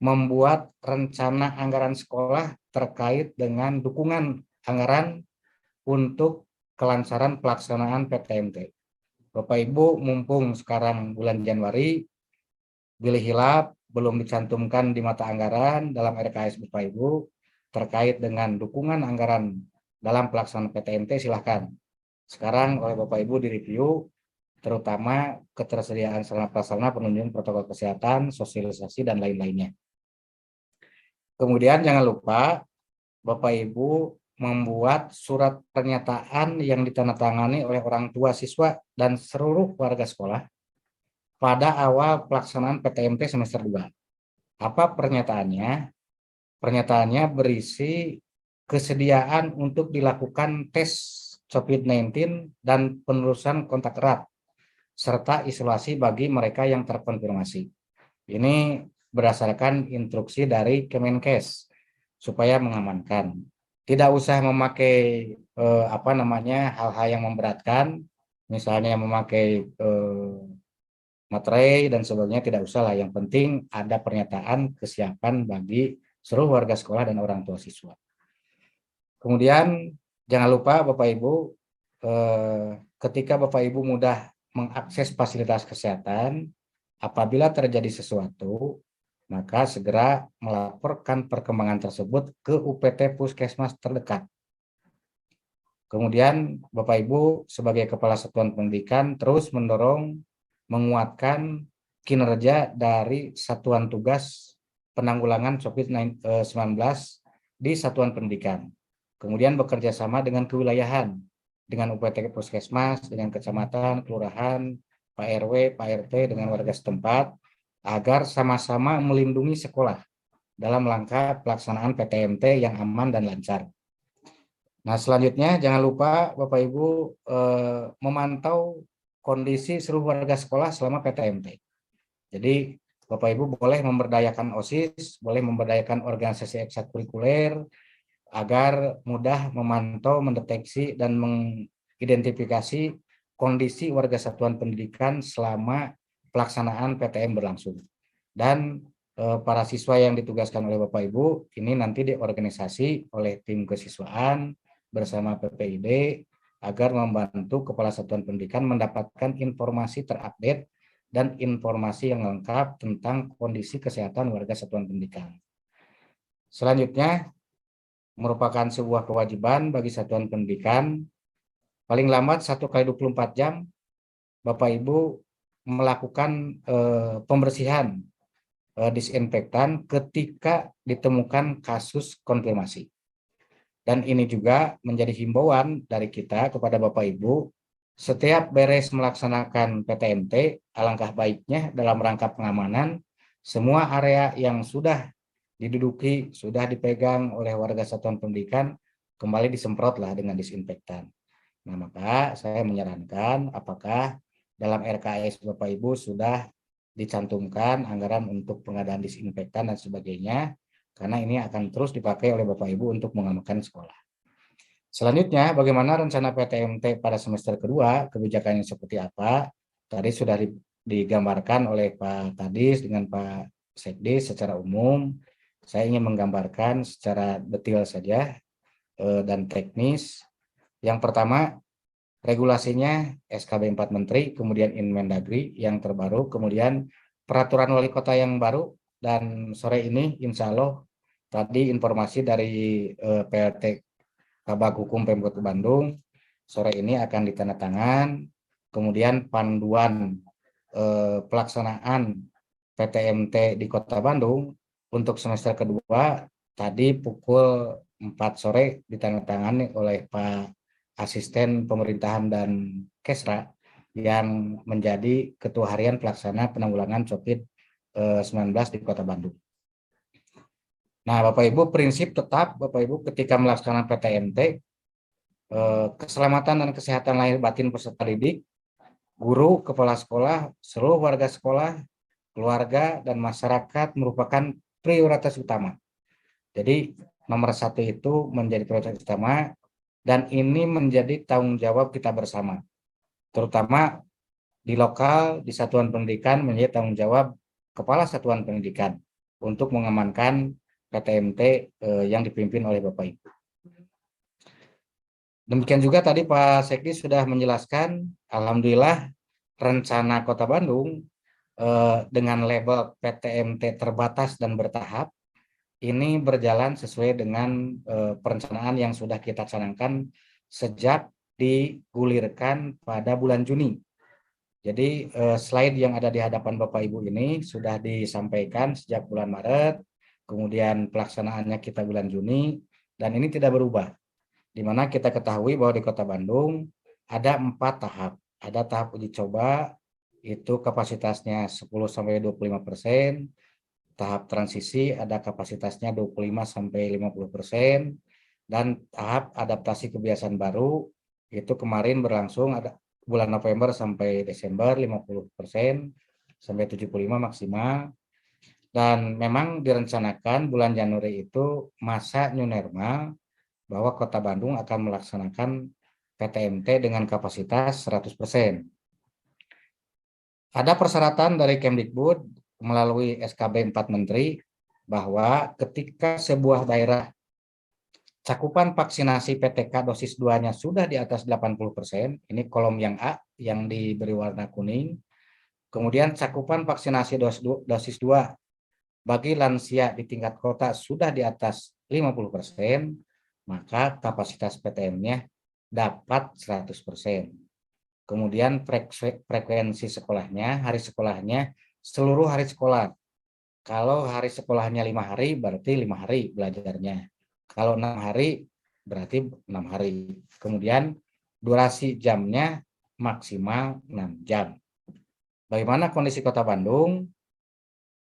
membuat rencana anggaran sekolah terkait dengan dukungan anggaran untuk kelancaran pelaksanaan PTMT. Bapak Ibu mumpung sekarang bulan Januari, bilih hilap belum dicantumkan di mata anggaran dalam RKS Bapak Ibu terkait dengan dukungan anggaran dalam pelaksanaan PTMT, silahkan. Sekarang oleh Bapak Ibu direview, terutama ketersediaan sarana prasarana penunjang protokol kesehatan, sosialisasi, dan lain-lainnya. Kemudian jangan lupa Bapak Ibu membuat surat pernyataan yang ditandatangani oleh orang tua siswa dan seluruh warga sekolah pada awal pelaksanaan PTMT semester 2. Apa pernyataannya? Pernyataannya berisi kesediaan untuk dilakukan tes COVID-19 dan penelusuran kontak erat serta isolasi bagi mereka yang terkonfirmasi. Ini berdasarkan instruksi dari Kemenkes supaya mengamankan. Tidak usah memakai hal-hal yang memberatkan, misalnya memakai materai dan sebagainya, tidak usah lah. Yang penting ada pernyataan kesiapan bagi seluruh warga sekolah dan orang tua siswa. Kemudian jangan lupa Bapak Ibu, ketika Bapak Ibu mudah mengakses fasilitas kesehatan, apabila terjadi sesuatu, maka segera melaporkan perkembangan tersebut ke UPT Puskesmas terdekat. Kemudian Bapak Ibu sebagai Kepala Satuan Pendidikan terus mendorong menguatkan kinerja dari Satuan Tugas Penanggulangan COVID-19 di Satuan Pendidikan. Kemudian bekerja sama dengan kewilayahan, dengan UPT Puskesmas, dengan kecamatan, kelurahan, Pak RW, Pak RT, dengan warga setempat, agar sama-sama melindungi sekolah dalam rangka pelaksanaan PTMT yang aman dan lancar. Nah, selanjutnya jangan lupa Bapak Ibu memantau kondisi seluruh warga sekolah selama PTMT. Jadi Bapak Ibu boleh memberdayakan OSIS, boleh memberdayakan organisasi ekstrakurikuler agar mudah memantau, mendeteksi, dan mengidentifikasi kondisi warga satuan pendidikan selama pelaksanaan PTM berlangsung. Dan para siswa yang ditugaskan oleh Bapak Ibu ini nanti diorganisasi oleh tim kesiswaan bersama PPID agar membantu Kepala Satuan Pendidikan mendapatkan informasi terupdate dan informasi yang lengkap tentang kondisi kesehatan warga satuan pendidikan. Selanjutnya, merupakan sebuah kewajiban bagi satuan pendidikan, paling lambat 1x24 jam, Bapak Ibu melakukan pembersihan disinfektan ketika ditemukan kasus konfirmasi. Dan ini juga menjadi himbauan dari kita kepada Bapak Ibu, setiap beres melaksanakan PTMT, alangkah baiknya dalam rangka pengamanan, semua area yang sudah diduduki, sudah dipegang oleh warga satuan pendidikan, kembali disemprotlah dengan disinfektan. Nah, maka saya menyarankan apakah dalam RKS Bapak Ibu sudah dicantumkan anggaran untuk pengadaan disinfektan dan sebagainya, karena ini akan terus dipakai oleh Bapak Ibu untuk mengamankan sekolah. Selanjutnya, bagaimana rencana PTMT pada semester kedua, kebijakannya seperti apa? Tadi sudah digambarkan oleh Pak Kadis dengan Pak Sekdis secara umum. Saya ingin menggambarkan secara detail saja dan teknis. Yang pertama, regulasinya SKB 4 Menteri, kemudian Inmendagri yang terbaru, kemudian peraturan wali kota yang baru, dan sore ini insya Allah tadi informasi dari PLT Kabag Hukum Pemkot Bandung, sore ini akan ditandatangan, kemudian panduan pelaksanaan PTMT di Kota Bandung untuk semester kedua tadi pukul 4 sore ditandatangani oleh Pak Asisten Pemerintahan dan Kesra yang menjadi Ketua Harian Pelaksana Penanggulangan COVID-19 di Kota Bandung. Nah, Bapak Ibu, prinsip tetap Bapak Ibu ketika melaksanakan PTMT, keselamatan dan kesehatan lahir batin peserta didik, guru, kepala sekolah, seluruh warga sekolah, keluarga, dan masyarakat merupakan prioritas utama. Jadi nomor 1 itu menjadi prioritas utama, dan ini menjadi tanggung jawab kita bersama. Terutama di lokal, di satuan pendidikan menjadi tanggung jawab kepala satuan pendidikan untuk mengamankan PTMT yang dipimpin oleh Bapak Ibu. Demikian juga tadi Pak Sekdi sudah menjelaskan, alhamdulillah rencana Kota Bandung dengan label PTMT terbatas dan bertahap ini berjalan sesuai dengan perencanaan yang sudah kita canangkan sejak digulirkan pada bulan Juni. Jadi slide yang ada di hadapan Bapak Ibu ini sudah disampaikan sejak bulan Maret, kemudian pelaksanaannya kita bulan Juni, dan ini tidak berubah. Di mana kita ketahui bahwa di Kota Bandung ada 4 tahap. Ada tahap uji coba, itu kapasitasnya 10-25%, tahap transisi ada kapasitasnya 25-50%, dan tahap adaptasi kebiasaan baru itu kemarin berlangsung ada bulan November sampai Desember 50% sampai 75 maksimal. Dan memang direncanakan bulan Januari itu masa new normal bahwa Kota Bandung akan melaksanakan PTMT dengan kapasitas 100%. Ada persyaratan dari Kemdikbud melalui SKB 4 Menteri bahwa ketika sebuah daerah cakupan vaksinasi PTK dosis 2-nya sudah di atas 80%, ini kolom yang A yang diberi warna kuning, kemudian cakupan vaksinasi dosis 2 bagi lansia di tingkat kota sudah di atas 50%, maka kapasitas PTM-nya dapat 100%. Kemudian frekuensi sekolahnya, hari sekolahnya, seluruh hari sekolah. Kalau hari sekolahnya 5 hari, berarti 5 hari belajarnya. Kalau 6 hari, berarti 6 hari. Kemudian durasi jamnya maksimal 6 jam. Bagaimana kondisi Kota Bandung?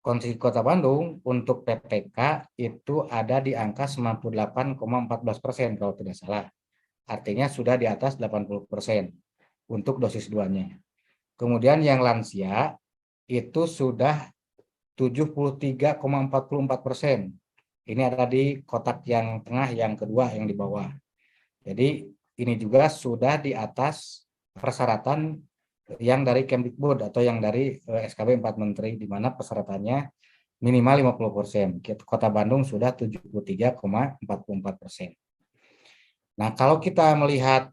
Kondisi Kota Bandung untuk PTK itu ada di angka 98,14% kalau tidak salah. Artinya sudah di atas 80% untuk dosis 2-nya. Kemudian yang lansia itu sudah 73,44%. Ini ada di kotak yang tengah, yang kedua, yang di bawah. Jadi ini juga sudah di atas persyaratan yang dari Kemdikbud atau yang dari SKB 4 Menteri, di mana persyaratannya minimal 50%. Kota Bandung sudah 73,44%. Nah, kalau kita melihat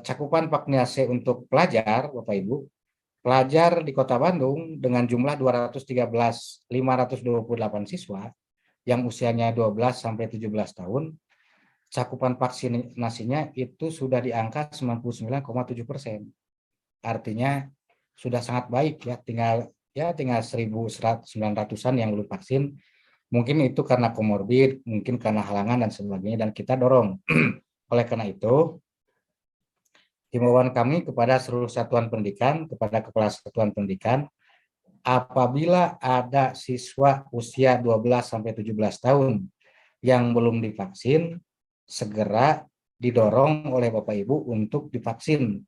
cakupan vaksinasi untuk pelajar, Bapak Ibu, pelajar di Kota Bandung dengan jumlah 213.528 siswa yang usianya 12 sampai 17 tahun, cakupan vaksinasinya itu sudah di angka 99,7%. Artinya sudah sangat baik ya, tinggal 1.900-an yang belum vaksin. Mungkin itu karena komorbid, mungkin karena halangan dan sebagainya, dan kita dorong. Oleh karena itu, himbauan kami kepada seluruh satuan pendidikan, kepada kepala satuan pendidikan, apabila ada siswa usia 12-17 tahun yang belum divaksin, segera didorong oleh Bapak Ibu untuk divaksin.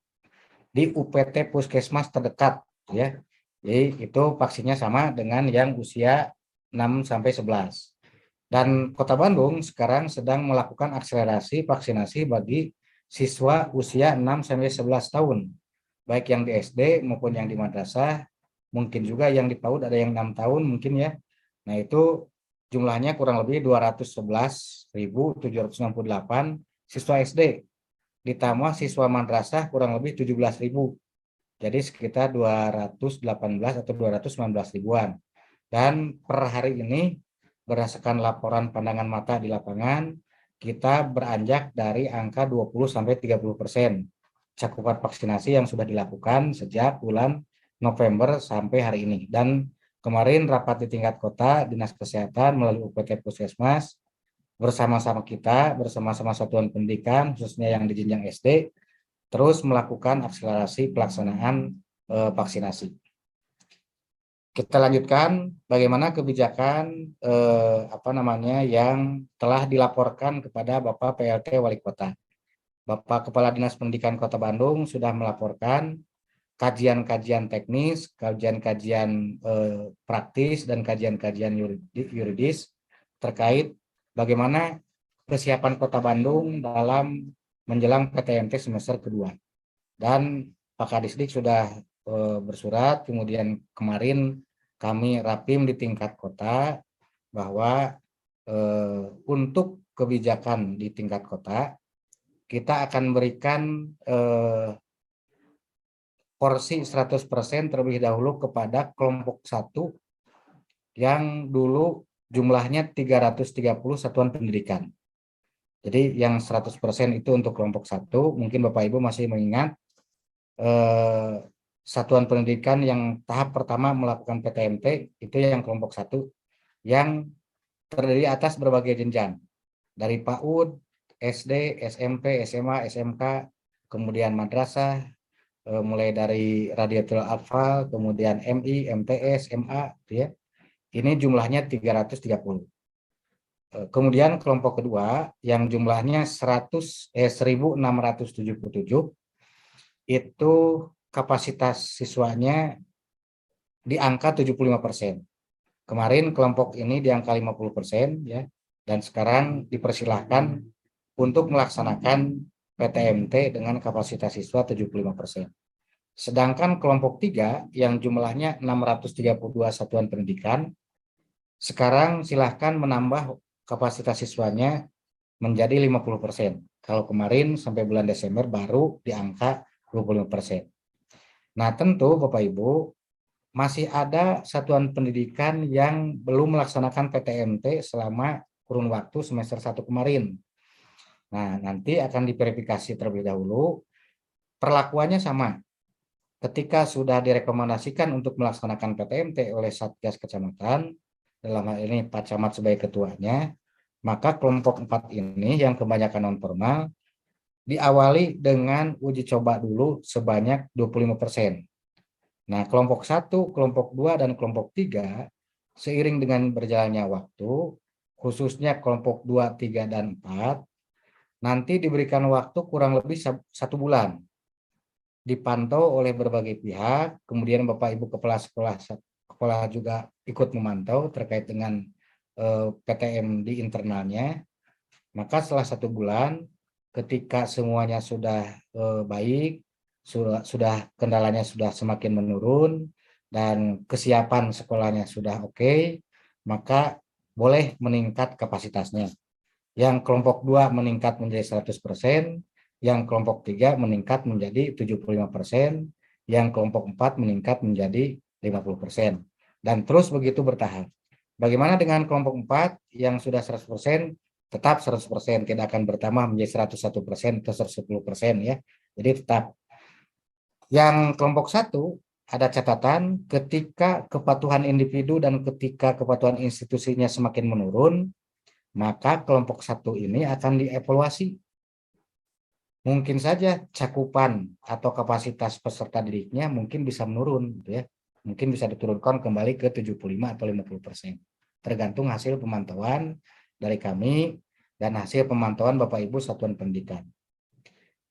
di UPT Puskesmas terdekat ya. Jadi itu vaksinnya sama dengan yang usia 6 sampai 11. Dan Kota Bandung sekarang sedang melakukan akselerasi vaksinasi bagi siswa usia 6 sampai 11 tahun. Baik yang di SD maupun yang di madrasah, mungkin juga yang di PAUD ada yang 6 tahun mungkin ya. Nah, itu jumlahnya kurang lebih 211.768 siswa SD. Ditambah siswa madrasah kurang lebih 17.000. Jadi sekitar 218 atau 219 ribuan. Dan per hari ini berdasarkan laporan pandangan mata di lapangan, kita beranjak dari angka 20-30% cakupan vaksinasi yang sudah dilakukan sejak bulan November sampai hari ini. Dan kemarin rapat di tingkat kota, Dinas Kesehatan melalui UPT Puskesmas, bersama-sama kita, bersama-sama satuan pendidikan, khususnya yang di jenjang SD, terus melakukan akselerasi pelaksanaan vaksinasi. Kita lanjutkan bagaimana kebijakan yang telah dilaporkan kepada Bapak PLT Wali Kota. Bapak Kepala Dinas Pendidikan Kota Bandung sudah melaporkan kajian-kajian teknis, kajian-kajian praktis, dan kajian-kajian yuridis terkait bagaimana kesiapan Kota Bandung dalam menjelang PTMT semester kedua. Dan Pak Kadisdik sudah bersurat, kemudian kemarin kami rapim di tingkat kota bahwa untuk kebijakan di tingkat kota kita akan berikan porsi 100% terlebih dahulu kepada kelompok 1 yang dulu jumlahnya 330 satuan pendidikan. Jadi yang 100% itu untuk kelompok 1, mungkin Bapak Ibu masih mengingat satuan pendidikan yang tahap pertama melakukan PTMT itu yang kelompok 1 yang terdiri atas berbagai jenjang dari PAUD, SD, SMP, SMA, SMK, kemudian madrasah, mulai dari Radiatul Atfal, kemudian MI, MTS, MA, ya. Ini jumlahnya 330. Kemudian kelompok kedua yang jumlahnya 1677 itu kapasitas siswanya di angka 75%. Kemarin kelompok ini di angka 50% ya, dan sekarang dipersilahkan untuk melaksanakan PTMT dengan kapasitas siswa 75%. Sedangkan kelompok 3 yang jumlahnya 632 satuan pendidikan, sekarang silahkan menambah kapasitas siswanya menjadi 50%. Kalau kemarin sampai bulan Desember baru di angka 25%. Nah, tentu Bapak Ibu masih ada satuan pendidikan yang belum melaksanakan PTMT selama kurun waktu semester 1 kemarin. Nah, nanti akan diverifikasi terlebih dahulu. Perlakuannya sama. Ketika sudah direkomendasikan untuk melaksanakan PTMT oleh Satgas Kecamatan, dalam hal ini Pak Camat sebagai ketuanya, maka kelompok 4 ini yang kebanyakan non formal diawali dengan uji coba dulu sebanyak 25%. Nah, kelompok 1, kelompok 2, dan kelompok 3 seiring dengan berjalannya waktu, khususnya kelompok 2, 3, dan 4, nanti diberikan waktu kurang lebih 1 bulan. Dipantau oleh berbagai pihak, kemudian Bapak Ibu Kepala Sekolah juga ikut memantau terkait dengan PTM di internalnya. Maka setelah 1 bulan, ketika semuanya sudah baik, sudah kendalanya sudah semakin menurun, dan kesiapan sekolahnya sudah oke, maka boleh meningkat kapasitasnya. Yang kelompok 2 meningkat menjadi 100%, yang kelompok 3 meningkat menjadi 75%, yang kelompok 4 meningkat menjadi 50%. Dan terus begitu bertahap. Bagaimana dengan kelompok 4 yang sudah 100%? Tetap 100%, tidak akan bertambah menjadi 101% atau 110% ya. Jadi tetap. Yang kelompok 1 ada catatan ketika kepatuhan individu dan ketika kepatuhan institusinya semakin menurun, maka kelompok 1 ini akan dievaluasi. Mungkin saja cakupan atau kapasitas peserta didiknya mungkin bisa menurun gitu ya. Mungkin bisa diturunkan kembali ke 75 atau 50%. Tergantung hasil pemantauan dari kami dan hasil pemantauan Bapak Ibu satuan pendidikan.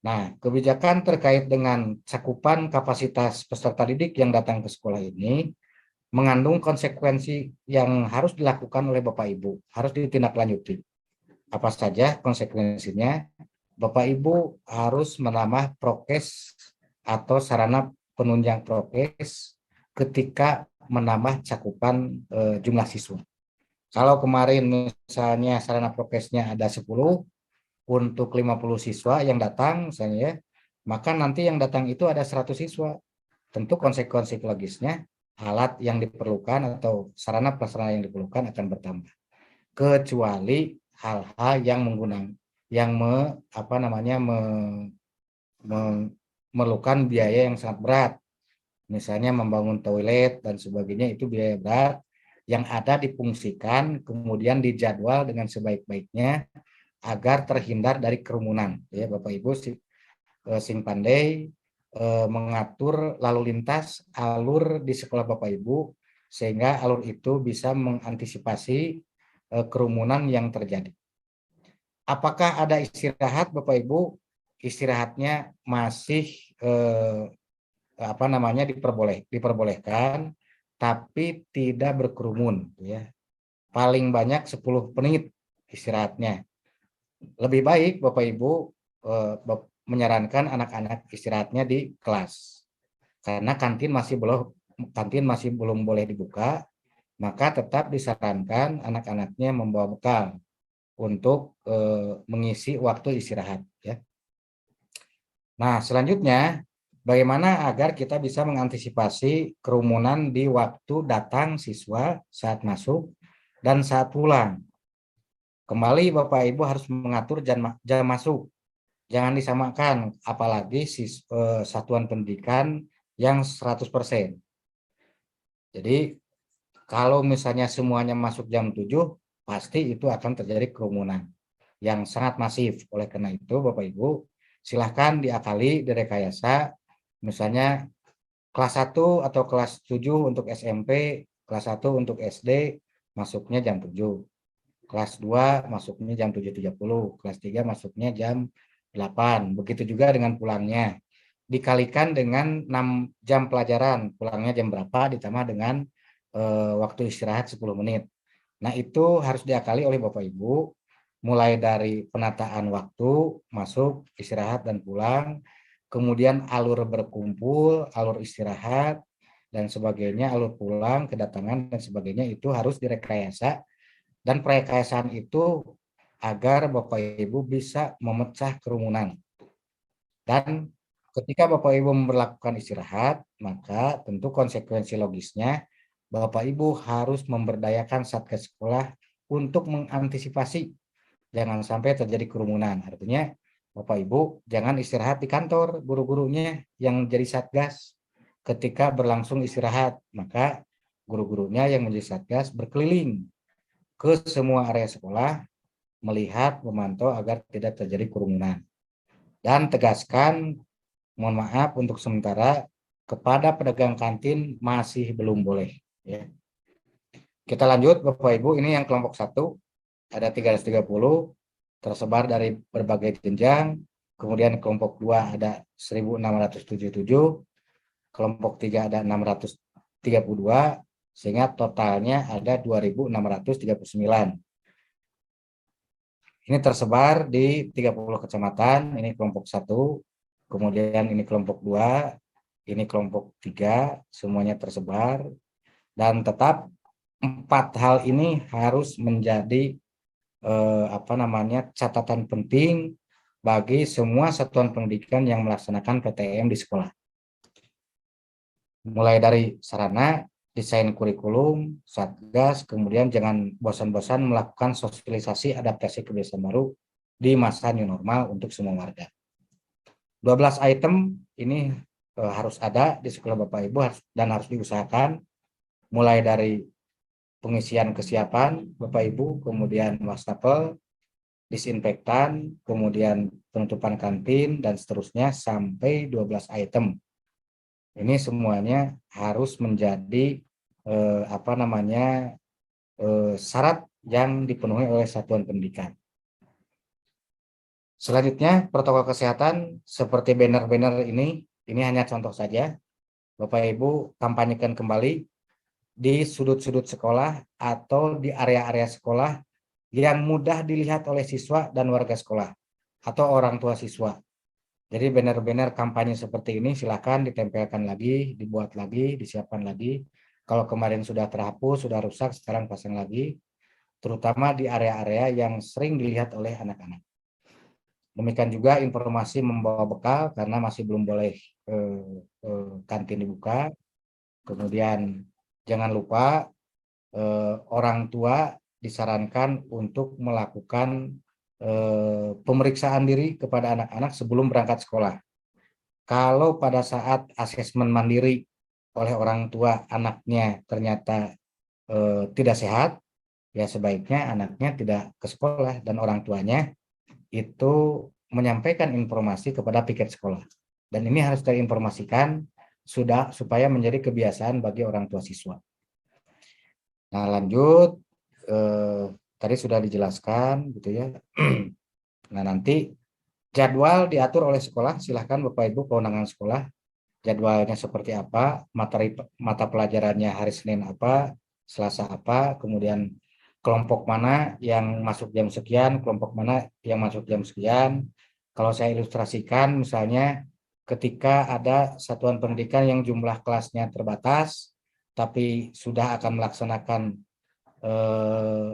Nah, kebijakan terkait dengan cakupan kapasitas peserta didik yang datang ke sekolah ini mengandung konsekuensi yang harus dilakukan oleh Bapak Ibu, harus ditindaklanjuti. Apa saja konsekuensinya? Bapak Ibu harus menambah prokes atau sarana penunjang prokes ketika menambah cakupan jumlah siswa. Kalau kemarin misalnya sarana prokesnya ada 10 untuk 50 siswa yang datang misalnya ya, maka nanti yang datang itu ada 100 siswa. Tentu konsekuensi logisnya alat yang diperlukan atau sarana prasarana yang diperlukan akan bertambah. Kecuali hal-hal yang menggunakan yang memerlukan biaya yang sangat berat. Misalnya membangun toilet dan sebagainya, itu biaya berat yang ada difungsikan kemudian dijadwal dengan sebaik-baiknya agar terhindar dari kerumunan. Ya, Bapak Ibu sing pandai mengatur lalu lintas alur di sekolah Bapak Ibu sehingga alur itu bisa mengantisipasi kerumunan yang terjadi. Apakah ada istirahat Bapak Ibu? Istirahatnya masih diperbolehkan tapi tidak berkerumun ya. Paling banyak 10 menit istirahatnya. Lebih baik Bapak Ibu menyarankan anak-anak istirahatnya di kelas. Karena kantin masih belum boleh dibuka, maka tetap disarankan anak-anaknya membawa bekal untuk mengisi waktu istirahat ya. Nah, selanjutnya bagaimana agar kita bisa mengantisipasi kerumunan di waktu datang siswa saat masuk dan saat pulang. Kembali Bapak Ibu harus mengatur jam masuk. Jangan disamakan apalagi satuan pendidikan yang 100%. Jadi kalau misalnya semuanya masuk jam 7, pasti itu akan terjadi kerumunan yang sangat masif. Oleh karena itu Bapak Ibu silahkan diakali, direkayasa, misalnya kelas 1 atau kelas 7 untuk SMP, kelas 1 untuk SD masuknya jam 7, kelas 2 masuknya jam 7.30, kelas 3 masuknya jam 8, begitu juga dengan pulangnya. Dikalikan dengan 6 jam pelajaran, pulangnya jam berapa ditambah dengan waktu istirahat 10 menit. Nah itu harus diakali oleh Bapak Ibu, mulai dari penataan waktu, masuk, istirahat, dan pulang, kemudian alur berkumpul, alur istirahat, dan sebagainya, alur pulang, kedatangan, dan sebagainya, itu harus direkayasa, dan perekayasaan itu agar Bapak Ibu bisa memecah kerumunan. Dan ketika Bapak Ibu memperlakukan istirahat, maka tentu konsekuensi logisnya, Bapak Ibu harus memberdayakan satgas sekolah untuk mengantisipasi jangan sampai terjadi kerumunan. Artinya Bapak Ibu jangan istirahat di kantor guru-gurunya yang jadi satgas. Ketika berlangsung istirahat, maka guru-gurunya yang menjadi satgas berkeliling ke semua area sekolah melihat, memantau agar tidak terjadi kerumunan. Dan tegaskan, mohon maaf untuk sementara kepada pedagang kantin masih belum boleh ya. Kita lanjut Bapak Ibu, ini yang kelompok 1 ada 330 tersebar dari berbagai jenjang, kemudian kelompok 2 ada 1677, kelompok 3 ada 632, sehingga totalnya ada 2639. Ini tersebar di 30 kecamatan, ini kelompok 1, kemudian ini kelompok 2, ini kelompok 3, semuanya tersebar, dan tetap 4 hal ini harus menjadi catatan penting bagi semua satuan pendidikan yang melaksanakan PTM di sekolah. Mulai dari sarana, desain kurikulum, satgas, kemudian jangan bosan-bosan melakukan sosialisasi adaptasi kebiasaan baru di masa new normal untuk semua warga. 12 item ini harus ada di sekolah Bapak Ibu dan harus diusahakan, mulai dari pengisian kesiapan Bapak Ibu, kemudian wastafel, disinfektan, kemudian penutupan kantin, dan seterusnya sampai 12 item. Ini semuanya harus menjadi syarat yang dipenuhi oleh satuan pendidikan. Selanjutnya, protokol kesehatan seperti banner-banner ini hanya contoh saja. Bapak Ibu kampanyekan kembali di sudut-sudut sekolah atau di area-area sekolah yang mudah dilihat oleh siswa dan warga sekolah atau orang tua siswa. Jadi banner-banner kampanye seperti ini silakan ditempelkan lagi, dibuat lagi, disiapkan lagi. Kalau kemarin sudah terhapus, sudah rusak, sekarang pasang lagi, terutama di area-area yang sering dilihat oleh anak-anak. Demikian juga informasi membawa bekal karena masih belum boleh kantin dibuka. Kemudian jangan lupa orang tua disarankan untuk melakukan pemeriksaan diri kepada anak-anak sebelum berangkat sekolah. Kalau pada saat asesmen mandiri oleh orang tua anaknya ternyata tidak sehat, ya sebaiknya anaknya tidak ke sekolah dan orang tuanya itu menyampaikan informasi kepada piket sekolah. Dan ini harus diinformasikan supaya menjadi kebiasaan bagi orang tua siswa. Nah, lanjut tadi sudah dijelaskan gitu ya. Nah, nanti jadwal diatur oleh sekolah, silahkan Bapak Ibu kewenangan sekolah. Jadwalnya seperti apa, mata pelajarannya hari Senin apa, Selasa apa, kemudian kelompok mana yang masuk jam sekian, kelompok mana yang masuk jam sekian. Kalau saya ilustrasikan misalnya ketika ada satuan pendidikan yang jumlah kelasnya terbatas, tapi sudah akan melaksanakan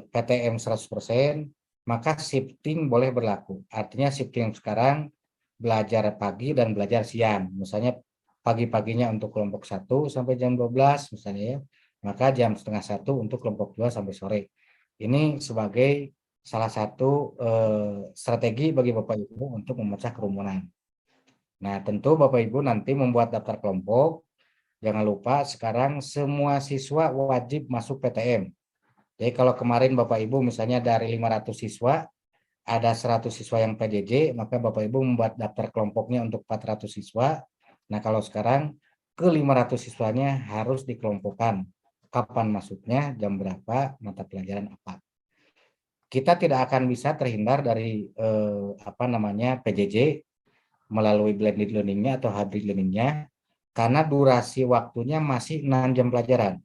PTM 100%, maka shifting boleh berlaku. Artinya shifting sekarang belajar pagi dan belajar siang. Misalnya pagi-paginya untuk kelompok 1 sampai jam 12 misalnya ya, maka jam setengah 1 untuk kelompok 2 sampai sore. Ini sebagai salah satu strategi bagi Bapak Ibu untuk memecah kerumunan. Nah, tentu Bapak Ibu nanti membuat daftar kelompok. Jangan lupa sekarang semua siswa wajib masuk PTM. Jadi kalau kemarin Bapak Ibu misalnya dari 500 siswa, ada 100 siswa yang PJJ, maka Bapak Ibu membuat daftar kelompoknya untuk 400 siswa. Nah, kalau sekarang ke 500 siswanya harus dikelompokkan. Kapan masuknya, jam berapa, mata pelajaran apa. Kita tidak akan bisa terhindar dari PJJ melalui blended learning-nya atau hybrid learning-nya karena durasi waktunya masih 6 jam pelajaran.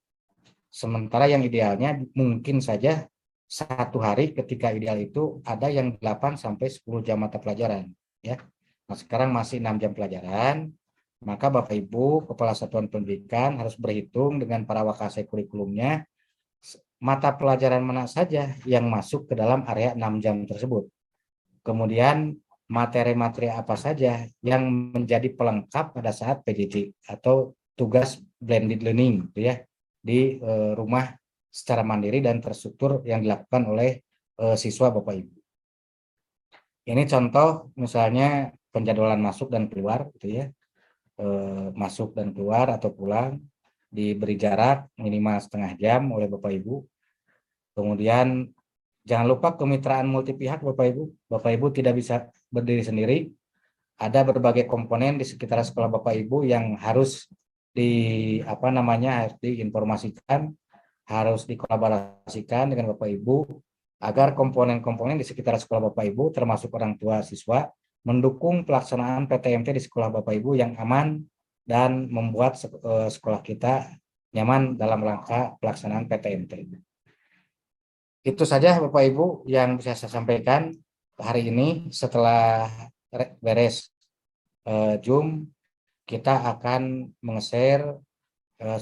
Sementara yang idealnya mungkin saja satu hari ketika ideal itu ada yang 8 sampai 10 jam mata pelajaran ya. Nah, sekarang masih 6 jam pelajaran, maka Bapak Ibu Kepala Satuan Pendidikan harus berhitung dengan para wakasai kurikulumnya mata pelajaran mana saja yang masuk ke dalam area 6 jam tersebut. Kemudian materi-materi apa saja yang menjadi pelengkap pada saat PJJ atau tugas blended learning gitu ya di rumah secara mandiri dan terstruktur yang dilakukan oleh siswa Bapak Ibu. Ini contoh misalnya penjadwalan masuk dan keluar gitu ya. Masuk dan keluar atau pulang diberi jarak minimal setengah jam oleh Bapak Ibu. Kemudian jangan lupa kemitraan multi pihak Bapak Ibu. Bapak Ibu tidak bisa berdiri sendiri. Ada berbagai komponen di sekitar sekolah Bapak Ibu yang harus harus diinformasikan, harus dikolaborasikan dengan Bapak Ibu agar komponen-komponen di sekitar sekolah Bapak Ibu termasuk orang tua siswa mendukung pelaksanaan PTMT di sekolah Bapak Ibu yang aman dan membuat sekolah kita nyaman dalam rangka pelaksanaan PTMT. Itu saja Bapak Ibu yang bisa saya sampaikan hari ini. Setelah beres Zoom, kita akan menge-share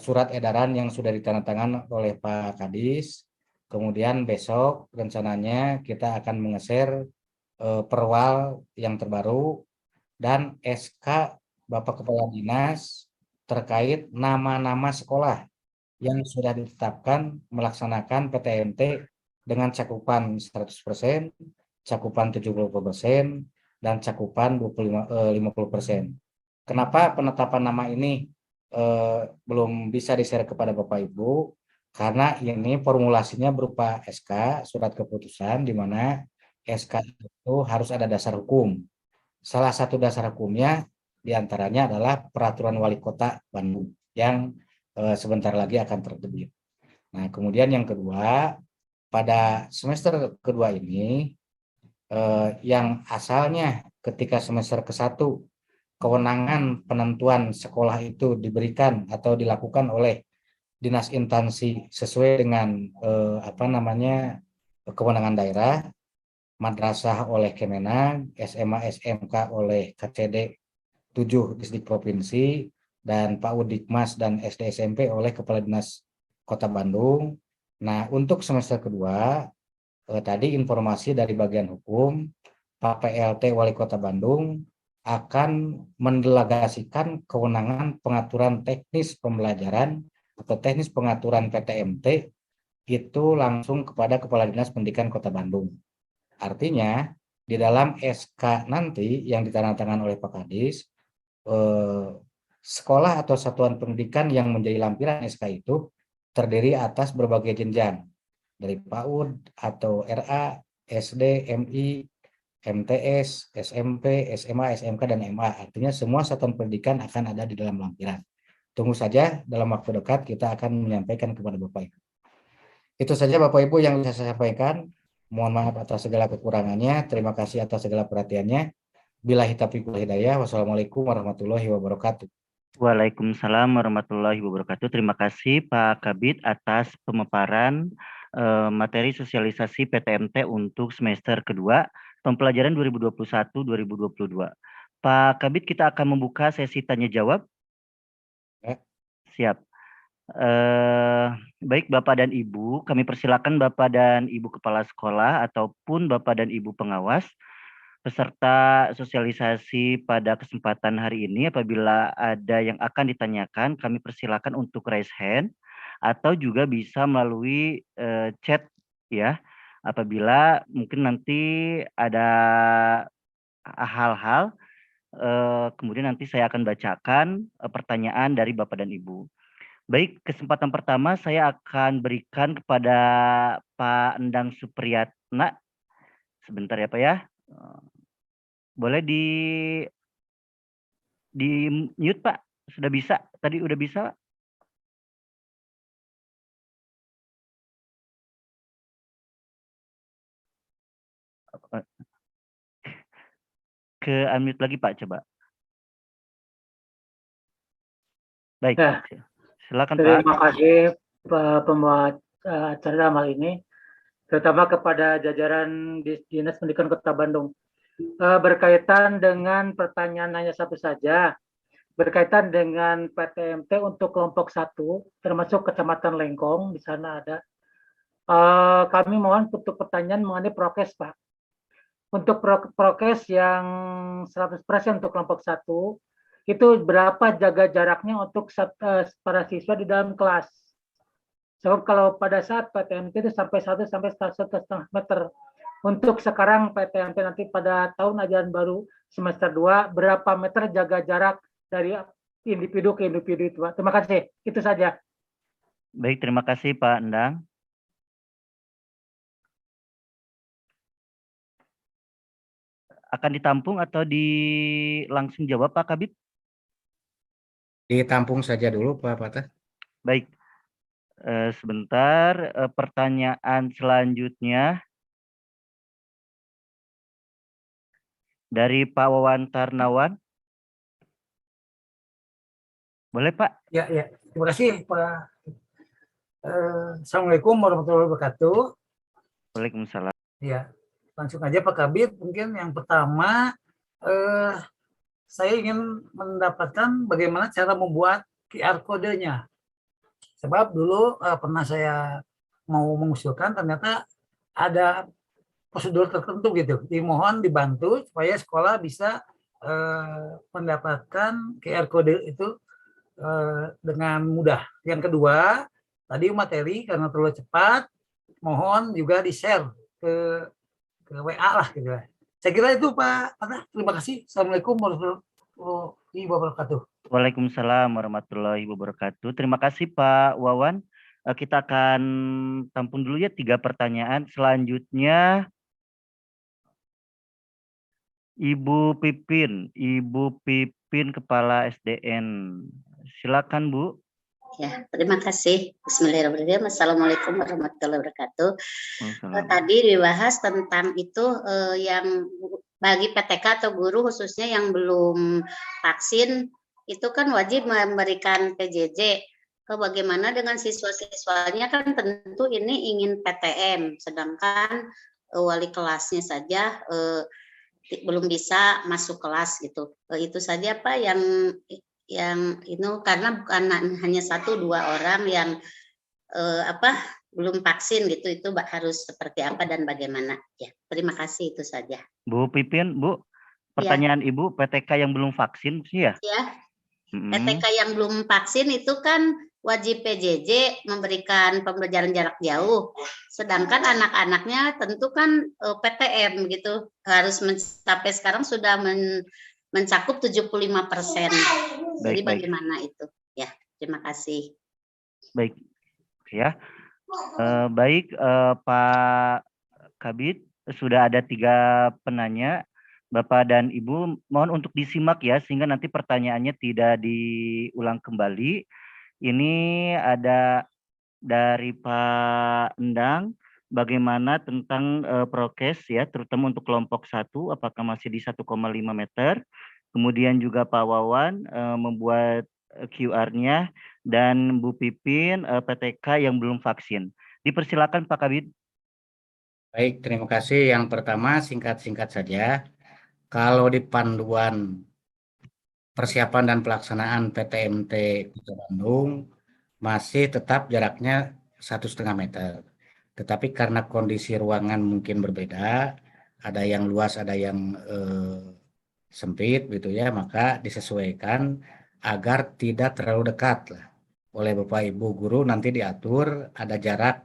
surat edaran yang sudah ditandatangan oleh Pak Kadis. Kemudian besok rencananya kita akan menge-share perwal yang terbaru dan SK Bapak Kepala Dinas terkait nama-nama sekolah yang sudah ditetapkan melaksanakan PTMT dengan cakupan 100%, cakupan 70%, dan cakupan 50%. Kenapa penetapan nama ini belum bisa di-share kepada Bapak Ibu? Karena ini formulasinya berupa SK, surat keputusan, di mana SK itu harus ada dasar hukum. Salah satu dasar hukumnya diantaranya adalah Peraturan Wali Kota Bandung yang sebentar lagi akan terbit. Nah, kemudian yang kedua, pada semester kedua ini yang asalnya ketika semester ke-1 kewenangan penentuan sekolah itu diberikan atau dilakukan oleh dinas instansi sesuai dengan kewenangan daerah, madrasah oleh Kemenag, SMA SMK oleh KCD 7 distrik provinsi, dan PAUD Dikmas dan SD SMP oleh Kepala Dinas Kota Bandung. Nah, untuk semester kedua, tadi informasi dari bagian hukum, Pak PLT Wali Kota Bandung akan mendelegasikan kewenangan pengaturan teknis pembelajaran atau teknis pengaturan PTMT itu langsung kepada Kepala Dinas Pendidikan Kota Bandung. Artinya, di dalam SK nanti yang ditandatangani oleh Pak Kadis, sekolah atau satuan pendidikan yang menjadi lampiran SK itu terdiri atas berbagai jenjang, dari PAUD atau RA, SD, MI, MTS, SMP, SMA, SMK, dan MA. Artinya semua satuan pendidikan akan ada di dalam lampiran. Tunggu saja, dalam waktu dekat kita akan menyampaikan kepada Bapak Ibu. Itu saja Bapak Ibu yang bisa saya sampaikan. Mohon maaf atas segala kekurangannya. Terima kasih atas segala perhatiannya. Billahi taufiq wal hidayah. Wassalamualaikum warahmatullahi wabarakatuh. Waalaikumsalam warahmatullahi wabarakatuh. Terima kasih Pak Kabid atas pemaparan materi sosialisasi PTMT untuk semester kedua pembelajaran 2021-2022. Pak Kabid, kita akan membuka sesi tanya jawab. Siap. Baik Bapak dan Ibu, kami persilakan Bapak dan Ibu Kepala Sekolah ataupun Bapak dan Ibu Pengawas peserta sosialisasi pada kesempatan hari ini. Apabila ada yang akan ditanyakan, kami persilakan untuk raise hand atau juga bisa melalui chat ya. Apabila mungkin nanti ada hal-hal, kemudian nanti saya akan bacakan pertanyaan dari Bapak dan Ibu. Baik, kesempatan pertama saya akan berikan kepada Pak Endang Supriyatna. Sebentar ya Pak ya. Boleh di mute Pak. Sudah bisa? Tadi udah bisa Pak? Ke unmute lagi Pak, coba. Baik, Ya, silakan Pak. terima kasih pembuat acara dalam hal ini, terutama kepada jajaran Dinas Pendidikan Kota Bandung. Berkaitan dengan pertanyaan hanya satu saja, berkaitan dengan PTMT untuk kelompok 1, termasuk Kecamatan Lengkong, di sana ada. Kami mohon untuk pertanyaan mengenai prokes, Pak. Untuk prokes yang 100% untuk kelompok 1, itu berapa jaga jaraknya untuk para siswa di dalam kelas? Sebab kalau pada saat PTMT itu sampai 1,5 meter. Untuk sekarang PTMT nanti pada tahun ajaran baru semester 2, berapa meter jaga jarak dari individu ke individu itu, Pak? Terima kasih. Itu saja. Baik, terima kasih Pak Endang. Akan ditampung atau langsung jawab Pak Kabid? Ditampung saja dulu Pak Patah. Baik, sebentar. Pertanyaan selanjutnya dari Pak Wawan Tarnawan. Boleh Pak? Ya. Terima kasih Pak. Assalamualaikum warahmatullahi wabarakatuh. Waalaikumsalam. Ya, langsung aja Pak Kabid. Mungkin yang pertama, saya ingin mendapatkan bagaimana cara membuat QR kodenya. Sebab dulu pernah saya mau mengusulkan, ternyata ada prosedur tertentu gitu. Dimohon dibantu supaya sekolah bisa mendapatkan QR kode itu dengan mudah. Yang kedua, tadi materi karena terlalu cepat, mohon juga di-share ke WA lah gitu. Saya kira itu Pak. Terima kasih. Assalamualaikum warahmatullahi wabarakatuh. Waalaikumsalam warahmatullahi wabarakatuh. Terima kasih Pak Wawan. Kita akan tampung dulu ya 3 pertanyaan. Selanjutnya Ibu Pipin Kepala SDN. Silakan Bu. Ya, terima kasih. Bismillahirrahmanirrahim. Assalamualaikum warahmatullahi wabarakatuh. Waalaikumsalam. Tadi dibahas tentang itu yang bagi PTK atau guru khususnya yang belum vaksin itu kan wajib memberikan PJJ. Bagaimana dengan siswa-siswanya kan tentu ini ingin PTM, sedangkan wali kelasnya saja belum bisa masuk kelas gitu. Itu saja Pak yang itu karena bukan hanya 1-2 orang yang belum vaksin gitu, itu harus seperti apa dan bagaimana ya. Terima kasih, itu saja. Bu Pipin, Bu, pertanyaan Ibu PTK yang belum vaksin sih ya? Ya, PTK yang belum vaksin itu kan wajib PJJ memberikan pembelajaran jarak jauh, sedangkan anak-anaknya tentu kan PTM gitu, harus sampai sekarang sudah mencakup 75%. Jadi bagaimana itu? Ya, terima kasih. Baik, ya. Baik, Pak Kabid, sudah ada 3 penanya. Bapak dan Ibu, mohon untuk disimak ya, sehingga nanti pertanyaannya tidak diulang kembali. Ini ada dari Pak Endang, bagaimana tentang prokes ya, terutama untuk kelompok 1, apakah masih di 1,5 meter. Kemudian juga Pak Wawan membuat QR-nya, dan Bu Pipin PTK yang belum vaksin. Dipersilakan Pak Kabid. Baik, terima kasih. Yang pertama singkat-singkat saja. Kalau di panduan persiapan dan pelaksanaan PTMT Kota Bandung masih tetap jaraknya 1,5 meter. Tetapi karena kondisi ruangan mungkin berbeda, ada yang luas, ada yang sempit gitu ya, maka disesuaikan agar tidak terlalu dekat lah. Oleh Bapak Ibu guru nanti diatur ada jarak,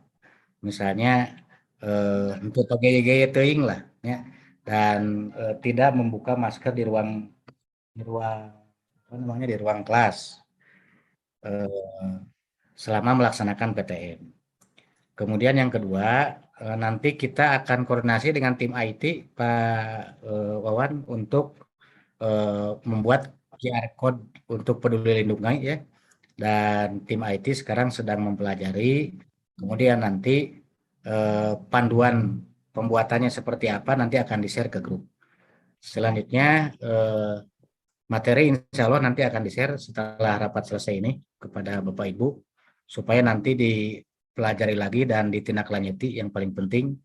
misalnya untuk gaya-gaya teuing lah ya, dan tidak membuka masker di ruang kelas selama melaksanakan PTM. Kemudian yang kedua, nanti kita akan koordinasi dengan tim IT Pak Wawan untuk membuat QR code untuk peduli lindungi ya, dan tim IT sekarang sedang mempelajari. Kemudian nanti panduan pembuatannya seperti apa nanti akan di-share ke grup. Selanjutnya materi insya Allah nanti akan di-share setelah rapat selesai ini kepada Bapak Ibu, supaya nanti dipelajari lagi dan ditindaklanjuti yang paling penting.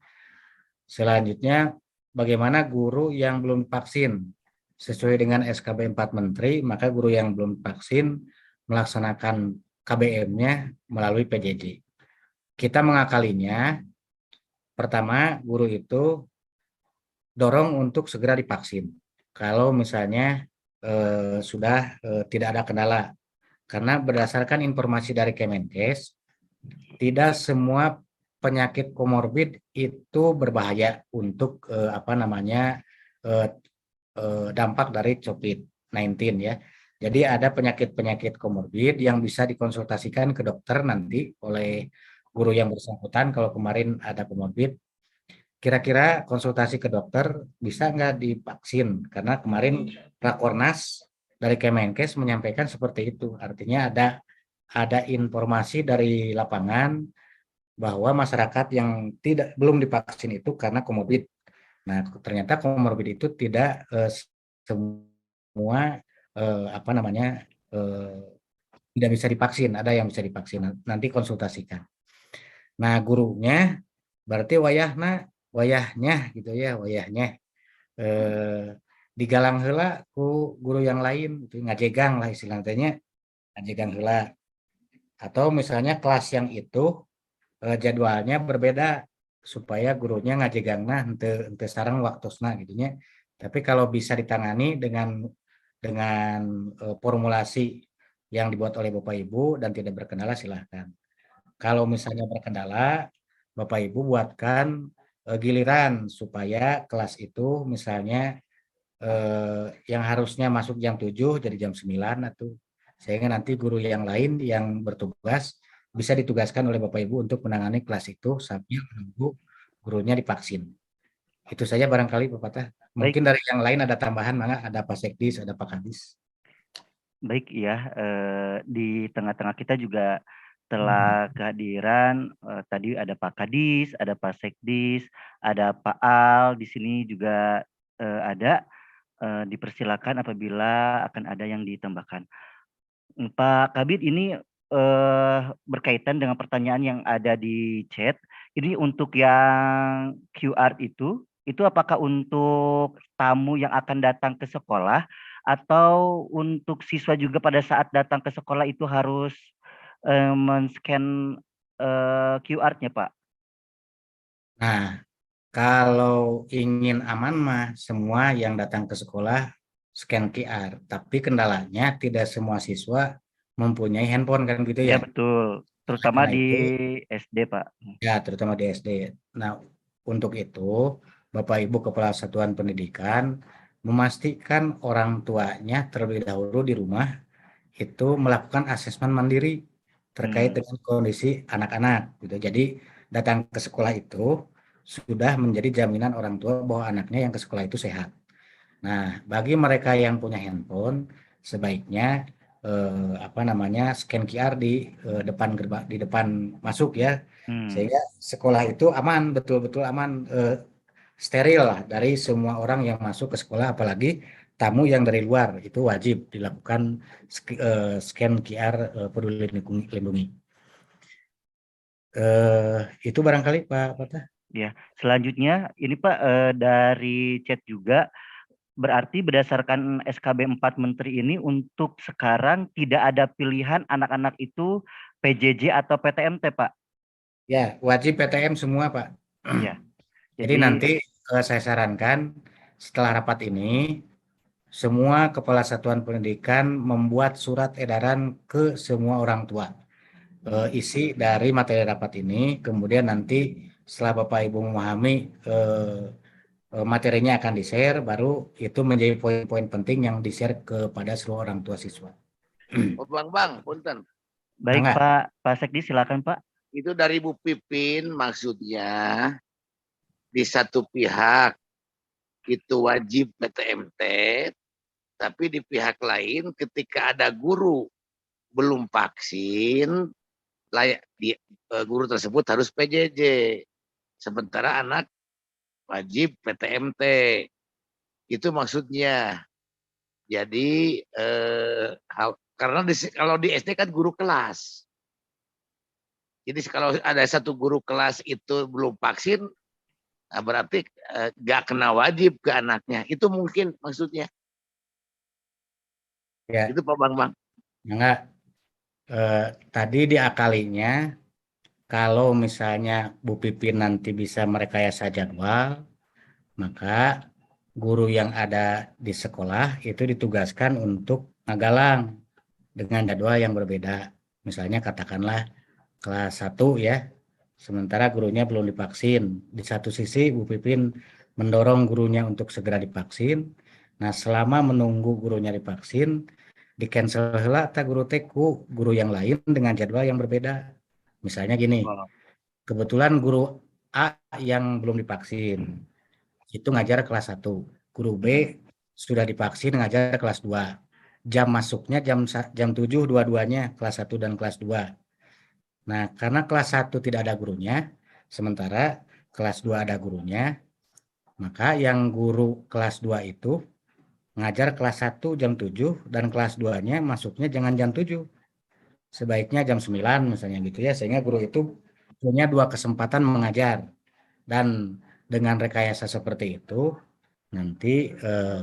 Selanjutnya, bagaimana guru yang belum vaksin? Sesuai dengan SKB 4 Menteri, maka guru yang belum vaksin melaksanakan KBM-nya melalui PJJ. Kita mengakalinya, pertama guru itu dorong untuk segera divaksin. Kalau misalnya sudah tidak ada kendala, karena berdasarkan informasi dari Kemenkes, tidak semua penyakit komorbid itu berbahaya untuk dampak dari COVID-19 ya. Jadi ada penyakit-penyakit komorbid yang bisa dikonsultasikan ke dokter nanti oleh guru yang bersangkutan. Kalau kemarin ada komorbid, kira-kira konsultasi ke dokter bisa nggak divaksin? Karena kemarin Rakornas dari Kemenkes menyampaikan seperti itu. Artinya ada informasi dari lapangan bahwa masyarakat yang belum divaksin itu karena komorbid. Nah, ternyata komorbid itu tidak semua tidak bisa divaksin, ada yang bisa divaksin. Nanti konsultasikan. Nah, gurunya berarti wayahnya gitu ya, wayahnya digalang heula ku guru yang lain, itu ngajegang lah istilahnya, ngajegang heula. Atau misalnya kelas yang itu jadwalnya berbeda, supaya gurunya ngajegangna henteu sareng waktosna gitunya. Tapi kalau bisa ditangani dengan formulasi yang dibuat oleh Bapak Ibu dan tidak berkendala, silahkan. Kalau misalnya berkendala, Bapak Ibu buatkan giliran supaya kelas itu misalnya yang harusnya masuk jam 7 jadi jam 9 atau sehingga nanti guru yang lain yang bertugas bisa ditugaskan oleh Bapak Ibu untuk menangani kelas itu sambil menunggu gurunya divaksin. Itu saja barangkali Pak Patah. Mungkin dari yang lain ada tambahan, ada Pak Sekdis, ada Pak Kadis. Baik ya, di tengah-tengah kita juga telah kehadiran, tadi ada Pak Kadis, ada Pak Sekdis, ada Pak Al, di sini juga ada. Dipersilakan apabila akan ada yang ditambahkan. Pak Kabid, ini berkaitan dengan pertanyaan yang ada di chat. Ini untuk yang QR itu apakah untuk tamu yang akan datang ke sekolah atau untuk siswa juga pada saat datang ke sekolah itu harus men-scan QR-nya, Pak? Nah, kalau ingin aman mah semua yang datang ke sekolah scan QR, tapi kendalanya tidak semua siswa mempunyai handphone kan gitu Ya ya. betul, Oleh terutama karena di itu, SD, Pak. ya terutama di SD. Nah, untuk itu Bapak Ibu Kepala Satuan Pendidikan memastikan orang tuanya terlebih dahulu di rumah itu melakukan asesmen mandiri terkait dengan kondisi anak-anak gitu. Jadi datang ke sekolah itu sudah menjadi jaminan orang tua bahwa anaknya yang ke sekolah itu sehat. Nah, bagi mereka yang punya handphone, sebaiknya scan QR di depan gerbang, di depan masuk ya, sehingga sekolah itu aman, betul-betul aman, steril lah dari semua orang yang masuk ke sekolah, apalagi tamu yang dari luar itu wajib dilakukan scan QR Peduli Lindungi. Itu barangkali Pak Fatah. Ya, selanjutnya ini Pak dari chat juga berarti berdasarkan SKB 4 Menteri ini untuk sekarang tidak ada pilihan anak-anak itu PJJ atau PTMT, Pak? Ya, wajib PTM semua Pak. Ya. Jadi nanti saya sarankan setelah rapat ini semua kepala satuan pendidikan membuat surat edaran ke semua orang tua. Isi dari materi rapat ini, kemudian nanti setelah Bapak Ibu memahami materinya akan di-share, baru itu menjadi poin-poin penting yang di-share kepada seluruh orang tua siswa. Oh, Bang, punten. Baik Pak Sekdi, silakan Pak. Itu dari Bu Pipin maksudnya di satu pihak itu wajib PTMT, tapi di pihak lain ketika ada guru belum vaksin, guru tersebut harus PJJ. Sementara anak wajib PTMT. Itu maksudnya. Jadi karena kalau di SD kan guru kelas. Jadi kalau ada satu guru kelas itu belum vaksin, nah berarti nggak kena wajib ke anaknya. Itu mungkin maksudnya. Ya. Itu Pak Bang. Enggak. Tadi diakalinya kalau misalnya Bu Pipin nanti bisa merekayasa jadwal, maka guru yang ada di sekolah itu ditugaskan untuk ngagalang dengan jadwal yang berbeda. Misalnya katakanlah kelas 1 ya, sementara gurunya belum divaksin. Di satu sisi Bu Pipin mendorong gurunya untuk segera divaksin. Nah, selama menunggu gurunya divaksin, di-cancel heula ta guru teh ku guru yang lain dengan jadwal yang berbeda. Misalnya gini, kebetulan guru A yang belum divaksin, itu ngajar kelas 1. Guru B sudah divaksin ngajar kelas 2. Jam masuknya jam 7 dua-duanya, kelas 1 dan kelas 2. Nah, karena kelas 1 tidak ada gurunya, sementara kelas 2 ada gurunya, maka yang guru kelas 2 itu ngajar kelas 1 jam 7 dan kelas 2-nya masuknya jangan jam 7. Sebaiknya jam 9 misalnya gitu ya, sehingga guru itu punya 2 kesempatan mengajar. Dan dengan rekayasa seperti itu, nanti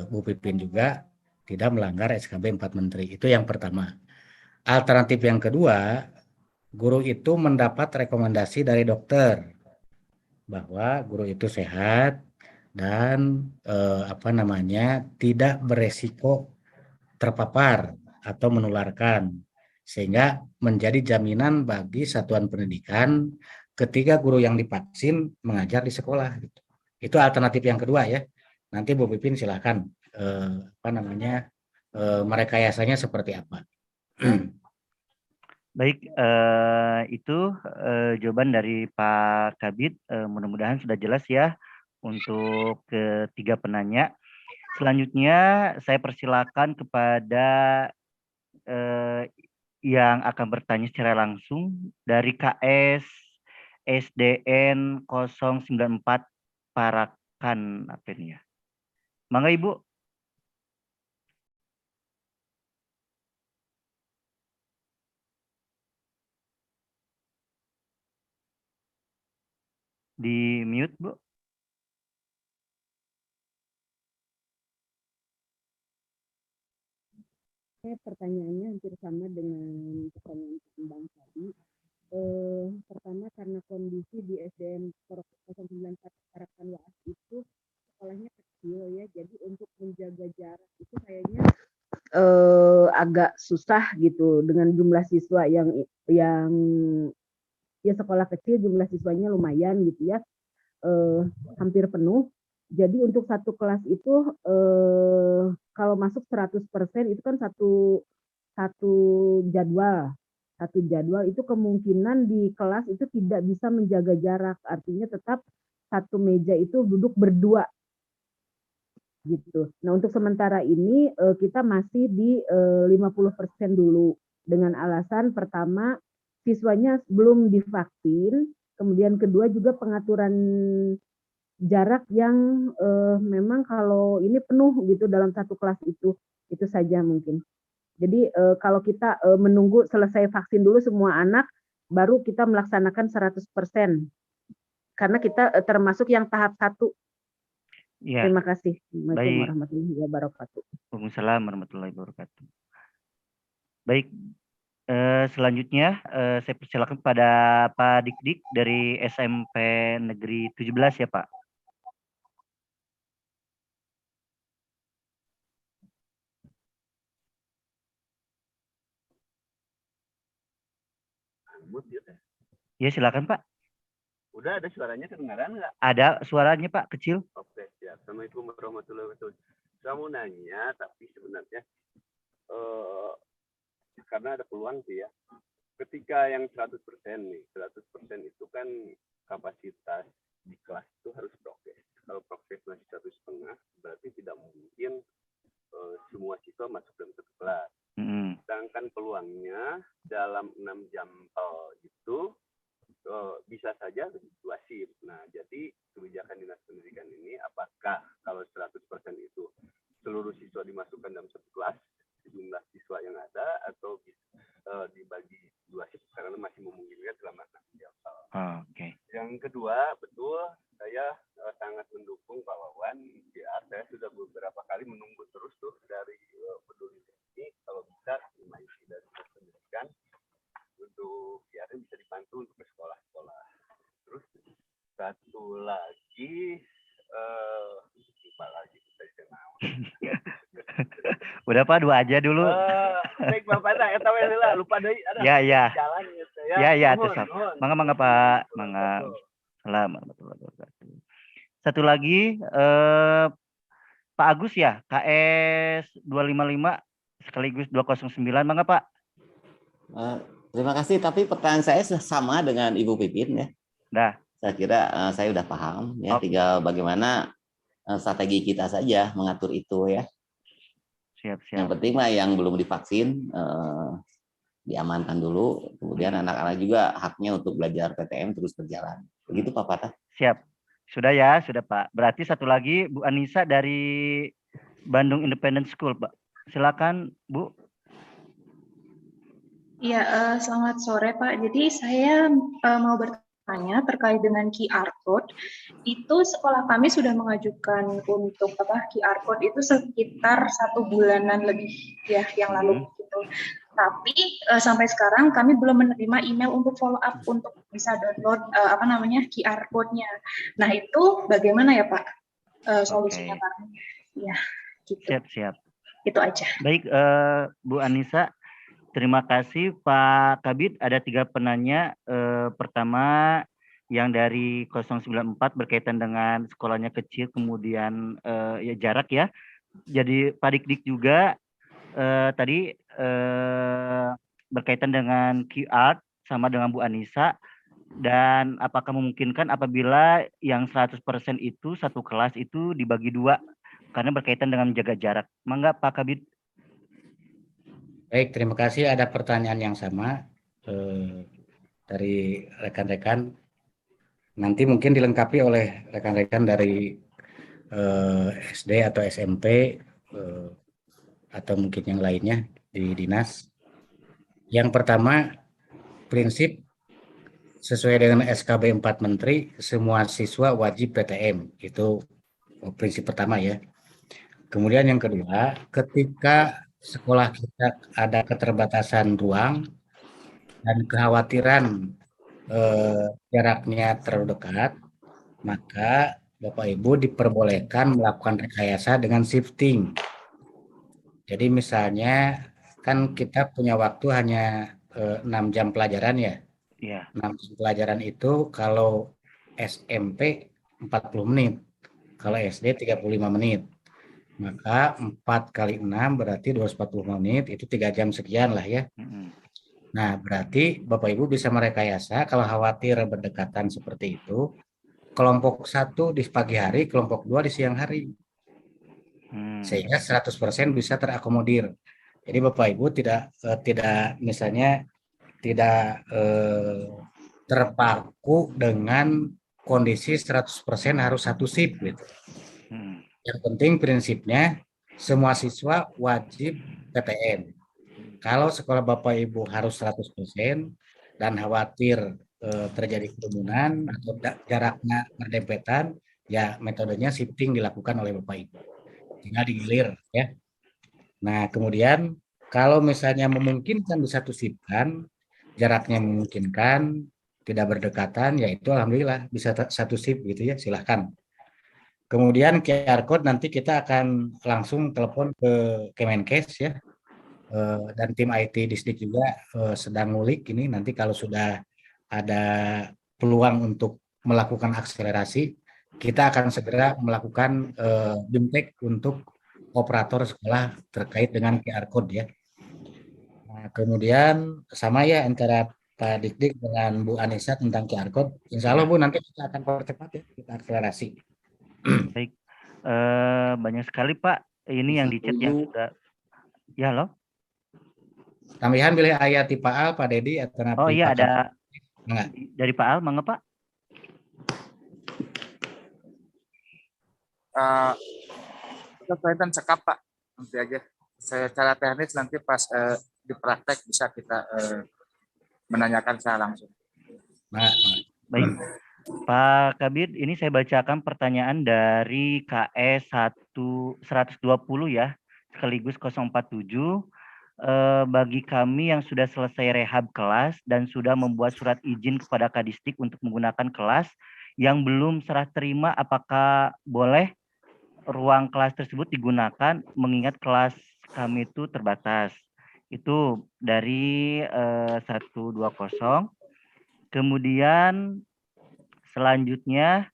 Bu Pipin juga tidak melanggar SKB 4 Menteri. Itu yang pertama. Alternatif yang kedua, guru itu mendapat rekomendasi dari dokter bahwa guru itu sehat dan tidak beresiko terpapar atau menularkan, sehingga menjadi jaminan bagi satuan pendidikan ketika guru yang divaksin mengajar di sekolah. Itu alternatif yang kedua ya. Nanti Bu Pipin silakan merekayasanya seperti apa. Baik, itu jawaban dari Pak Kabid. Mudah-mudahan sudah jelas ya untuk ketiga penanya. Selanjutnya saya persilakan kepada yang akan bertanya secara langsung dari KS SDN 094 Parakan apa ini ya. Mangga Ibu. Di mute, Bu. Pertanyaannya hampir sama dengan pertanyaan Bang tadi. Pertama karena kondisi di SDN 094 Parakan Waas itu sekolahnya kecil ya, jadi untuk menjaga jarak itu kayaknya agak susah gitu dengan jumlah siswa yang ya sekolah kecil jumlah siswanya lumayan gitu ya, hampir penuh. Jadi untuk satu kelas itu kalau masuk 100% itu kan satu jadwal. Satu jadwal itu kemungkinan di kelas itu tidak bisa menjaga jarak. Artinya tetap satu meja itu duduk berdua. Gitu. Nah, untuk sementara ini kita masih di 50% dulu dengan alasan pertama siswanya belum divaksin, kemudian kedua juga pengaturan jarak yang memang kalau ini penuh gitu dalam satu kelas itu saja mungkin. Jadi kalau kita menunggu selesai vaksin dulu semua anak, baru kita melaksanakan 100%. Karena kita termasuk yang tahap 1. Ya. Terima kasih. Baik. Warahmatullahi wabarakatuh. Waalaikumsalam warahmatullahi wabarakatuh. Baik, selanjutnya saya persilakan pada Pak Dik-Dik dari SMP Negeri 17 ya Pak. Ya silakan Pak. Udah ada suaranya kedengaran nggak? Ada suaranya Pak, kecil. Oke, siap. Assalamualaikum warahmatullahi wabarakatuh. Saya mau nanya, tapi sebenarnya karena ada peluang sih ya. Ketika yang 100% nih, 100% itu kan kapasitas di kelas itu harus prokes. Kalau prokes masih 1,5, berarti tidak mungkin semua siswa masuk dalam satu kelas. Sedangkan peluangnya dalam 6 jam itu bisa saja dua shift. Nah, jadi kebijakan Dinas Pendidikan ini apakah kalau 100% itu seluruh siswa dimasukkan dalam satu kelas, jumlah siswa yang ada, atau dibagi dua shift karena masih memungkinkan selama 6 jam. Oke. Yang kedua, betul saya sangat mendukung Pak Wawan. Ya, saya sudah beberapa kali menunggu terus tuh dari peduli ini kalau bisa isi dari Dinas Pendidikan untuk ya bisa dibantu untuk ke sekolah-sekolah. Terus satu lagi lupa lagi saya kenal. Udah Pak, 2 aja dulu. Baik Bapak ya tahu ya lupa deh ada jalan gitu ya. Ya tetap. Mangga Pak, mangga. Assalamualaikum warahmatullahi wabarakatuh. Satu lagi Pak Agus ya, KS 255 sekaligus 209, mangga Pak. Terima kasih, tapi pertanyaan saya sama dengan Ibu Pipin ya. Nah, saya kira saya udah paham ya, tinggal bagaimana strategi kita saja mengatur itu ya. Siap. Yang penting mah yang belum divaksin diamankan dulu, kemudian anak-anak juga haknya untuk belajar PTM terus berjalan. Begitu Pak Fatah. Siap. Sudah ya, sudah Pak. Berarti satu lagi Bu Anissa dari Bandung Independent School, Pak. Silakan Bu. Ya, selamat sore Pak. Jadi saya mau bertanya terkait dengan QR code. Itu sekolah kami sudah mengajukan untuk QR code itu sekitar 1 bulanan lebih ya yang lalu gitu. Tapi sampai sekarang kami belum menerima email untuk follow up untuk bisa download QR code-nya. Nah itu bagaimana ya Pak solusinya Pak? Ya, gitu. Siap. Itu aja. Baik Bu Anissa. Terima kasih Pak Kabid. Ada 3 penanya. Pertama yang dari 094 berkaitan dengan sekolahnya kecil, kemudian ya jarak ya. Jadi Pak Dik-Dik juga tadi berkaitan dengan QR sama dengan Bu Anissa. Dan apakah memungkinkan apabila yang 100% itu satu kelas itu dibagi 2 karena berkaitan dengan menjaga jarak. Mangga Pak Kabid. Baik, terima kasih. Ada pertanyaan yang sama dari rekan-rekan. Nanti mungkin dilengkapi oleh rekan-rekan dari SD atau SMP atau mungkin yang lainnya di dinas. Yang pertama, prinsip sesuai dengan SKB 4 Menteri, semua siswa wajib PTM. Itu prinsip pertama ya. Kemudian yang kedua, ketika sekolah kita ada keterbatasan ruang dan kekhawatiran jaraknya terlalu dekat, maka Bapak Ibu diperbolehkan melakukan rekayasa dengan shifting. Jadi misalnya kan kita punya waktu hanya 6 jam pelajaran ya. Iya. 6 jam pelajaran itu kalau SMP 40 menit, kalau SD 35 menit. Maka 4 kali 6 berarti 240 menit, itu 3 jam sekian lah ya. Nah, berarti Bapak Ibu bisa merekayasa kalau khawatir berdekatan seperti itu, kelompok 1 di pagi hari, kelompok 2 di siang hari. Sehingga 100% bisa terakomodir. Jadi Bapak Ibu tidak misalnya tidak terpaku dengan kondisi 100% harus satu shift gitu. Yang penting prinsipnya semua siswa wajib PTM. Kalau sekolah Bapak Ibu harus 100% dan khawatir terjadi kerumunan atau jaraknya berdempetan, ya metodenya shifting dilakukan oleh Bapak Ibu. Tinggal digilir ya. Nah, kemudian kalau misalnya memungkinkan di satu shiftkan, jaraknya memungkinkan, tidak berdekatan, ya itu alhamdulillah bisa satu shift gitu ya, silahkan. Kemudian QR code nanti kita akan langsung telepon ke Kemenkes ya, dan tim IT Distrik juga sedang ngulik ini. Nanti kalau sudah ada peluang untuk melakukan akselerasi, kita akan segera melakukan BIMTEK untuk operator sekolah terkait dengan QR code ya. Nah, kemudian sama ya antara Pak Dik dengan Bu Anissa tentang QR code. Insya Allah Bu nanti kita akan percepat ya, kita akselerasi. Baik, banyak sekali Pak. Ini yang di chat yang sudah. Ya loh. Tambahan pilih ayat Pak Al, Pak Dedi atau Oh iya Pak ada Enggak. dari Pak Al, mangga Pak. Kelihatan cekap Pak, nanti aja. Secara teknis nanti pas di praktek bisa kita menanyakan secara langsung. Baik, Pak Kabid, ini saya bacakan pertanyaan dari KS 120 ya, sekaligus 047. Bagi kami yang sudah selesai rehab kelas dan sudah membuat surat izin kepada Kadistik untuk menggunakan kelas yang belum serah terima, apakah boleh ruang kelas tersebut digunakan mengingat kelas kami itu terbatas? Itu dari 120. Kemudian selanjutnya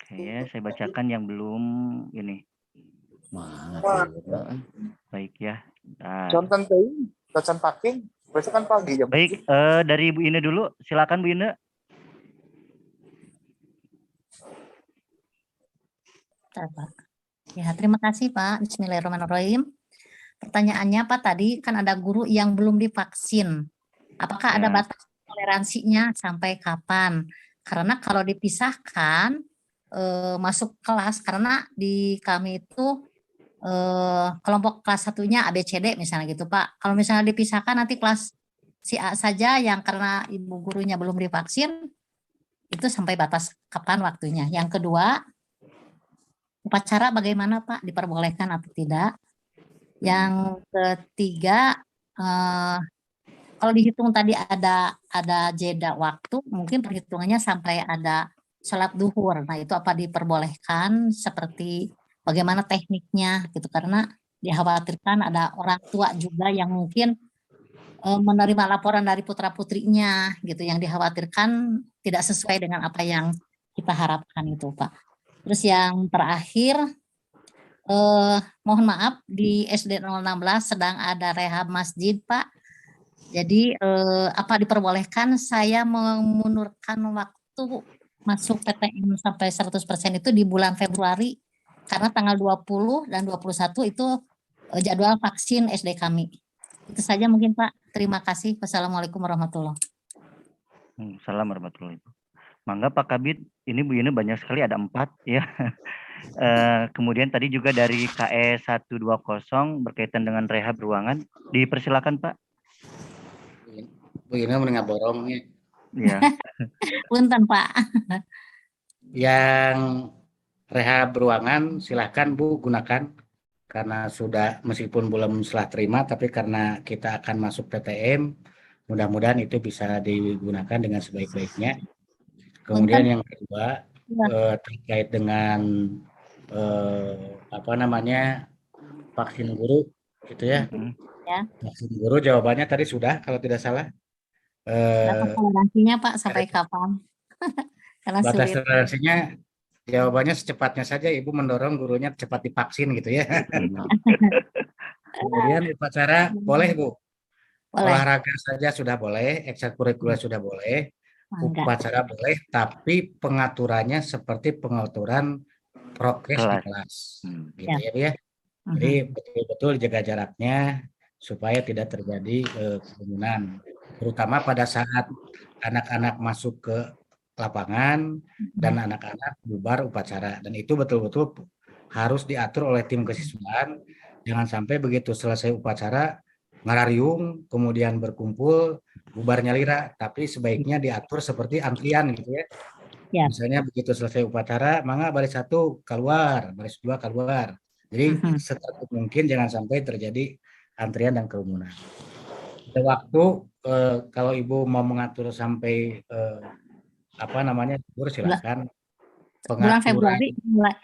oke, saya bacakan yang belum ini. Baik ya. Contoh pesan packing, besok kan pagi jam. Baik, dari Bu Ine dulu, silakan Bu Ine. Pak. Ya, terima kasih Pak. Bismillahirrahmanirrahim. Pertanyaannya Pak, tadi kan ada guru yang belum divaksin. Apakah ada batas toleransinya sampai kapan? Karena kalau dipisahkan masuk kelas, karena di kami itu kelompok kelas satunya ABCD misalnya gitu Pak. Kalau misalnya dipisahkan nanti kelas si A saja yang karena ibu gurunya belum divaksin, itu sampai batas kapan waktunya? Yang kedua, upacara bagaimana Pak, diperbolehkan atau tidak? Yang ketiga, kalau dihitung tadi ada jeda waktu, mungkin perhitungannya sampai ada sholat duhur. Nah itu apa diperbolehkan, seperti bagaimana tekniknya gitu, karena dikhawatirkan ada orang tua juga yang mungkin menerima laporan dari putra putrinya gitu, yang dikhawatirkan tidak sesuai dengan apa yang kita harapkan itu Pak. Terus yang terakhir, mohon maaf di SD 016 sedang ada rehab masjid Pak. Jadi apa diperbolehkan saya mengundurkan waktu masuk PTM sampai 100% itu di bulan Februari, karena tanggal 20 dan 21 itu jadwal vaksin SD kami. Itu saja mungkin Pak. Terima kasih. Wassalamualaikum warahmatullahi wabarakatuh. Salam warahmatullahi wabarakatuh. Mangga Pak Kabid, ini Bu Yuni banyak sekali, ada 4 ya. Kemudian tadi juga dari KE 120 berkaitan dengan rehab ruangan. Dipersilakan Pak. Bu Yuni menengah borongnya. Ya. Punten Pak. Yang rehab ruangan silahkan Bu gunakan, karena sudah meskipun belum serah terima, tapi karena kita akan masuk PTM, mudah-mudahan itu bisa digunakan dengan sebaik-baiknya. Kemudian yang kedua terkait dengan vaksin guru gitu ya. Vaksin guru jawabannya tadi sudah kalau tidak salah. Toleransinya Pak sampai kapan? Karena batas sulit. toleransinya jawabannya secepatnya saja, Ibu mendorong gurunya cepat divaksin gitu ya. Kemudian upacara boleh Bu. Boleh. Olahraga saja sudah boleh, ekstrakurikuler sudah boleh, upacara boleh, tapi pengaturannya seperti pengaturan prokes di kelas, gitu ya Bu ya. Jadi betul-betul jaga jaraknya supaya tidak terjadi kerumunan, terutama pada saat anak-anak masuk ke lapangan dan anak-anak bubar upacara, dan itu betul-betul harus diatur oleh tim kesiswaan. Jangan sampai begitu selesai upacara ngarariung, kemudian berkumpul, bubar nyalira, tapi sebaiknya diatur seperti antrian gitu ya. Misalnya begitu selesai upacara, mangga baris 1 keluar, baris 2 keluar. Jadi setertib mungkin jangan sampai terjadi antrian dan kerumunan. Ada waktu kalau Ibu mau mengatur sampai silakan. Bulan Februari mulai.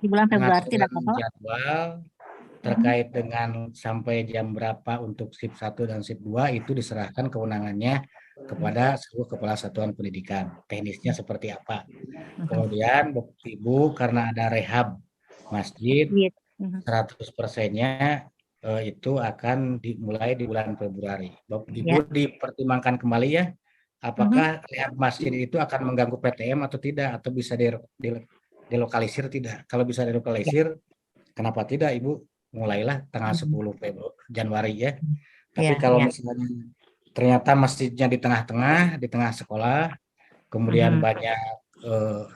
Di bulan Februari tidak apa-apa. Jadwal terkait dengan sampai jam berapa untuk SIP 1 dan SIP 2 itu diserahkan kewenangannya kepada seluruh kepala satuan pendidikan. Teknisnya seperti apa. Kemudian Ibu karena ada rehab masjid 100%-nya itu akan dimulai di bulan Februari. Ibu dipertimbangkan kembali ya, apakah rehab masjid itu akan mengganggu PTM atau tidak, atau bisa dilokalisir tidak. Kalau bisa dilokalisir, kenapa tidak Ibu? Mulailah tanggal 10 Januari ya. Tapi kalau misalnya ternyata masjidnya di tengah-tengah, di tengah sekolah, kemudian banyak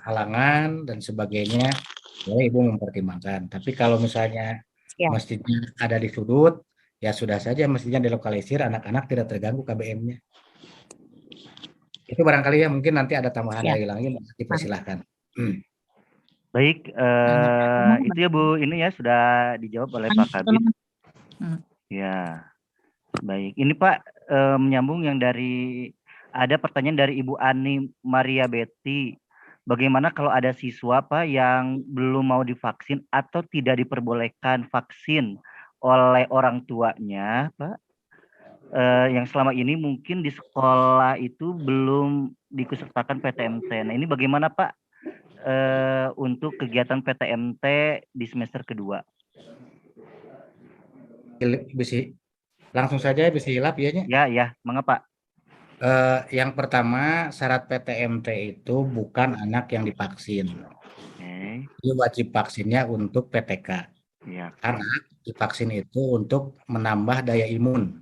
halangan dan sebagainya, boleh Ibu mempertimbangkan. Tapi kalau misalnya masjidnya ada di sudut, ya sudah saja masjidnya dilokalisir, anak-anak tidak terganggu KBM-nya. Itu barangkali ya, mungkin nanti ada tambahan lagi, dipersilahkan. Baik, itu ya Bu, ini ya sudah dijawab oleh Pak Kabid. Ya, baik. Ini Pak menyambung yang ada pertanyaan dari Ibu Ani Maria Betty. Bagaimana kalau ada siswa Pak yang belum mau divaksin atau tidak diperbolehkan vaksin oleh orang tuanya Pak? Yang selama ini mungkin di sekolah itu belum diikutsertakan PTMT. Nah ini bagaimana Pak? Untuk kegiatan PTMT di semester kedua. Langsung saja bisa hilap ya? Ya, mengapa? Yang pertama, syarat PTMT itu bukan anak yang divaksin. Jadi wajib vaksinnya untuk PTK. Anak divaksin itu untuk menambah daya imun,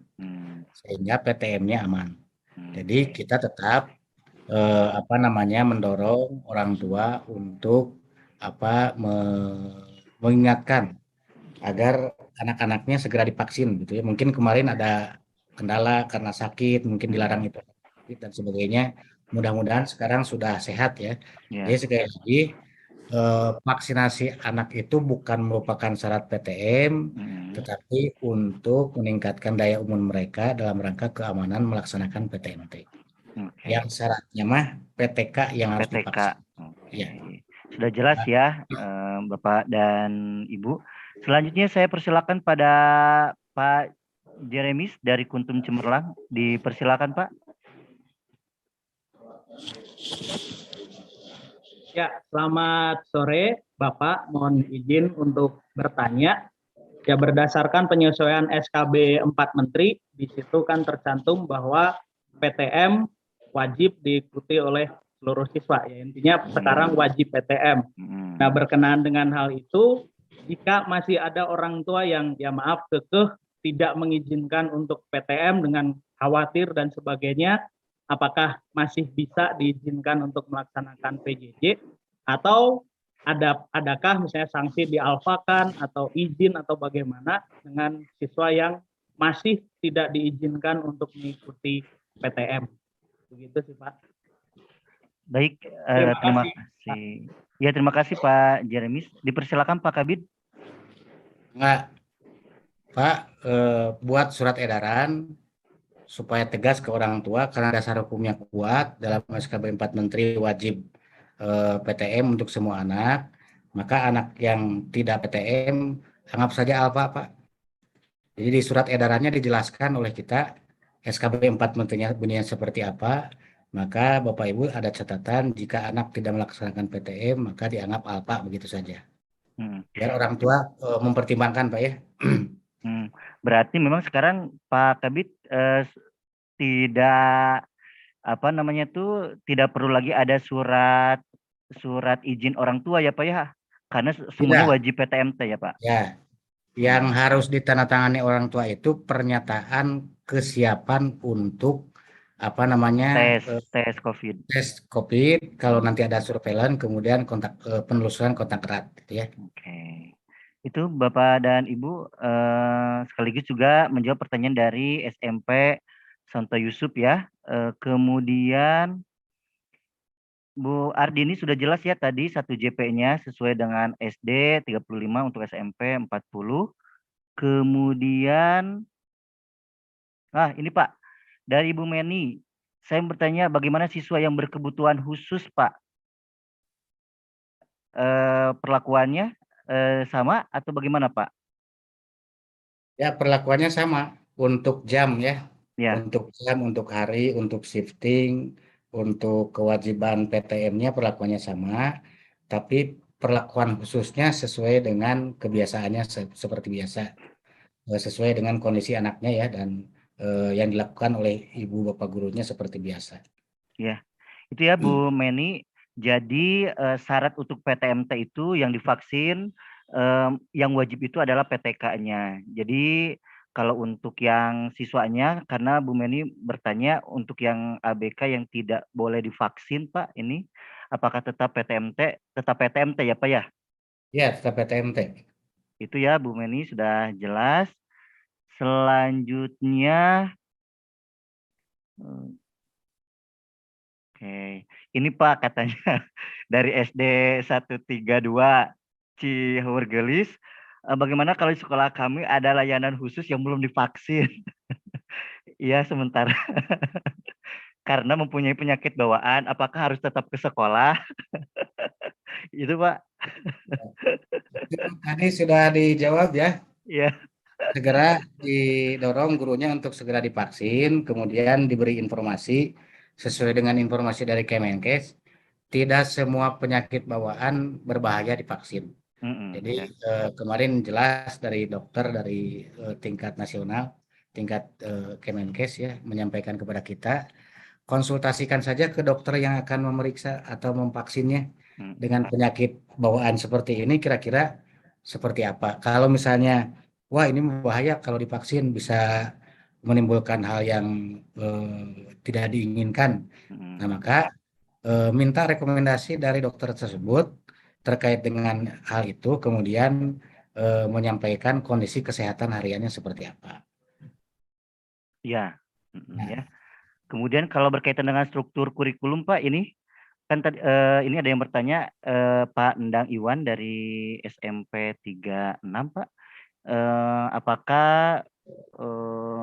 sehingga PTM-nya aman. Jadi kita tetap mendorong orang tua untuk mengingatkan agar anak-anaknya segera divaksin gitu ya. Mungkin kemarin ada kendala karena sakit, mungkin dilarang itu dan sebagainya. Mudah-mudahan sekarang sudah sehat ya. Jadi sekali lagi vaksinasi anak itu bukan merupakan syarat PTM, tetapi untuk meningkatkan daya imun mereka dalam rangka keamanan melaksanakan PTMT. Yang syaratnya mah PTK yang harus divaksin. Ya. Sudah jelas ya Bapak dan Ibu. Selanjutnya saya persilakan pada Pak Jeremis dari Kuntum Cemerlang. Dipersilakan Pak. Ya, selamat sore Bapak. Mohon izin untuk bertanya. Ya, berdasarkan penyesuaian SKB 4 Menteri, di situ kan tercantum bahwa PTM wajib diikuti oleh seluruh siswa. Ya, intinya sekarang wajib PTM. Nah, berkenaan dengan hal itu, jika masih ada orang tua yang ya maaf kekeh tidak mengizinkan untuk PTM dengan khawatir dan sebagainya, apakah masih bisa diizinkan untuk melaksanakan PJJ atau adakah misalnya sanksi dialfakan atau izin atau bagaimana dengan siswa yang masih tidak diizinkan untuk mengikuti PTM? Begitu sih Pak. Baik, Terima terima kasih. kasih. Ya, terima kasih Pak Jeremis. Dipersilakan Pak Kabid. Enggak, Pak, buat surat edaran supaya tegas ke orang tua karena dasar hukumnya kuat dalam SKB 4 Menteri wajib PTM untuk semua anak, maka anak yang tidak PTM anggap saja alfa, Pak. Jadi di surat edarannya dijelaskan oleh kita SKB 4 Menterinya bunyinya seperti apa, maka Bapak Ibu ada catatan jika anak tidak melaksanakan PTM maka dianggap alfa begitu saja. Biar orang tua mempertimbangkan, Pak ya. Berarti memang sekarang Pak Kabid tidak tidak perlu lagi ada surat izin orang tua ya Pak ya, karena semuanya Tidak. wajib PTMT ya Pak. Ya, yang harus ditandatangani orang tua itu pernyataan kesiapan untuk tes COVID. Tes COVID. Kalau nanti ada surveillance, kemudian penelusuran kontak erat, gitu ya. Oke. Itu Bapak dan Ibu sekaligus juga menjawab pertanyaan dari SMP Santo Yusuf ya. Kemudian Bu Ardini sudah jelas ya tadi 1 JP-nya sesuai dengan SD 35 untuk SMP 40. Kemudian ini Pak, dari Ibu Meni, saya bertanya bagaimana siswa yang berkebutuhan khusus Pak? Perlakuannya sama atau bagaimana Pak? Ya, perlakuannya sama untuk jam ya. Untuk jam, untuk hari, untuk shifting, untuk kewajiban PTM-nya perlakuannya sama, tapi perlakuan khususnya sesuai dengan kebiasaannya seperti biasa, sesuai dengan kondisi anaknya ya, dan yang dilakukan oleh ibu bapak gurunya seperti biasa. Ya, itu ya Bu Meni. Jadi syarat untuk PTMT itu yang divaksin, yang wajib itu adalah PTK-nya. Jadi kalau untuk yang siswanya, karena Bu Meni bertanya untuk yang ABK yang tidak boleh divaksin Pak, ini apakah tetap PTMT? Tetap PTMT ya Pak ya? Ya, tetap PTMT. Itu ya Bu Meni sudah jelas. Selanjutnya, oke, ini Pak katanya dari SD 132 Cihurgelis, bagaimana kalau di sekolah kami ada layanan khusus yang belum divaksin? Iya, sementara karena mempunyai penyakit bawaan, apakah harus tetap ke sekolah? Itu Pak. Tadi sudah dijawab ya. Iya. Segera didorong gurunya untuk segera divaksin, kemudian diberi informasi sesuai dengan informasi dari Kemenkes. Tidak semua penyakit bawaan berbahaya divaksin. Jadi kemarin jelas dari dokter dari tingkat nasional, tingkat Kemenkes ya, menyampaikan kepada kita, konsultasikan saja ke dokter yang akan memeriksa atau memvaksinnya dengan penyakit bawaan seperti ini, kira-kira seperti apa. Kalau misalnya, wah ini berbahaya kalau divaksin bisa menimbulkan hal yang tidak diinginkan, nah maka minta rekomendasi dari dokter tersebut terkait dengan hal itu, kemudian menyampaikan kondisi kesehatan hariannya seperti apa. Ya, ya. Kemudian kalau berkaitan dengan struktur kurikulum Pak, ini kan tadi ini ada yang bertanya Pak Endang Iwan dari SMP 36 Pak, apakah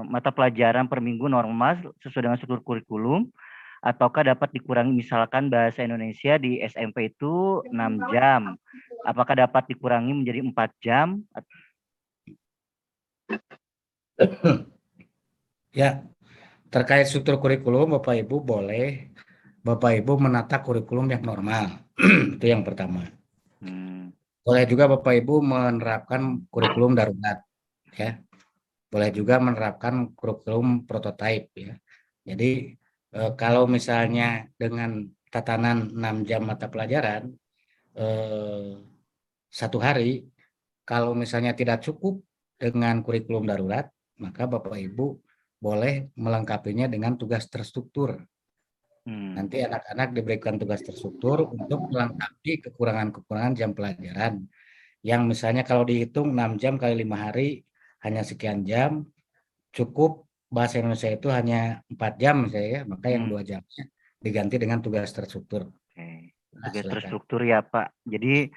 mata pelajaran per minggu normal sesuai dengan struktur kurikulum ataukah dapat dikurangi, misalkan bahasa Indonesia di SMP itu 6 jam, apakah dapat dikurangi menjadi 4 jam? Ya, terkait struktur kurikulum Bapak Ibu boleh Bapak Ibu menata kurikulum yang normal. Itu yang pertama. Boleh juga Bapak Ibu menerapkan kurikulum darurat ya. Boleh juga menerapkan kurikulum prototipe ya. Jadi kalau misalnya dengan tatanan 6 jam mata pelajaran satu hari, kalau misalnya tidak cukup dengan kurikulum darurat, maka Bapak Ibu boleh melengkapinya dengan tugas terstruktur. Nanti anak-anak diberikan tugas terstruktur untuk melengkapi kekurangan-kekurangan jam pelajaran. Yang misalnya kalau dihitung 6 jam kali 5 hari hanya sekian jam, cukup bahasa Indonesia itu hanya 4 jam misalnya ya, maka yang 2 jamnya diganti dengan tugas terstruktur. Tugas terstruktur ya Pak. Jadi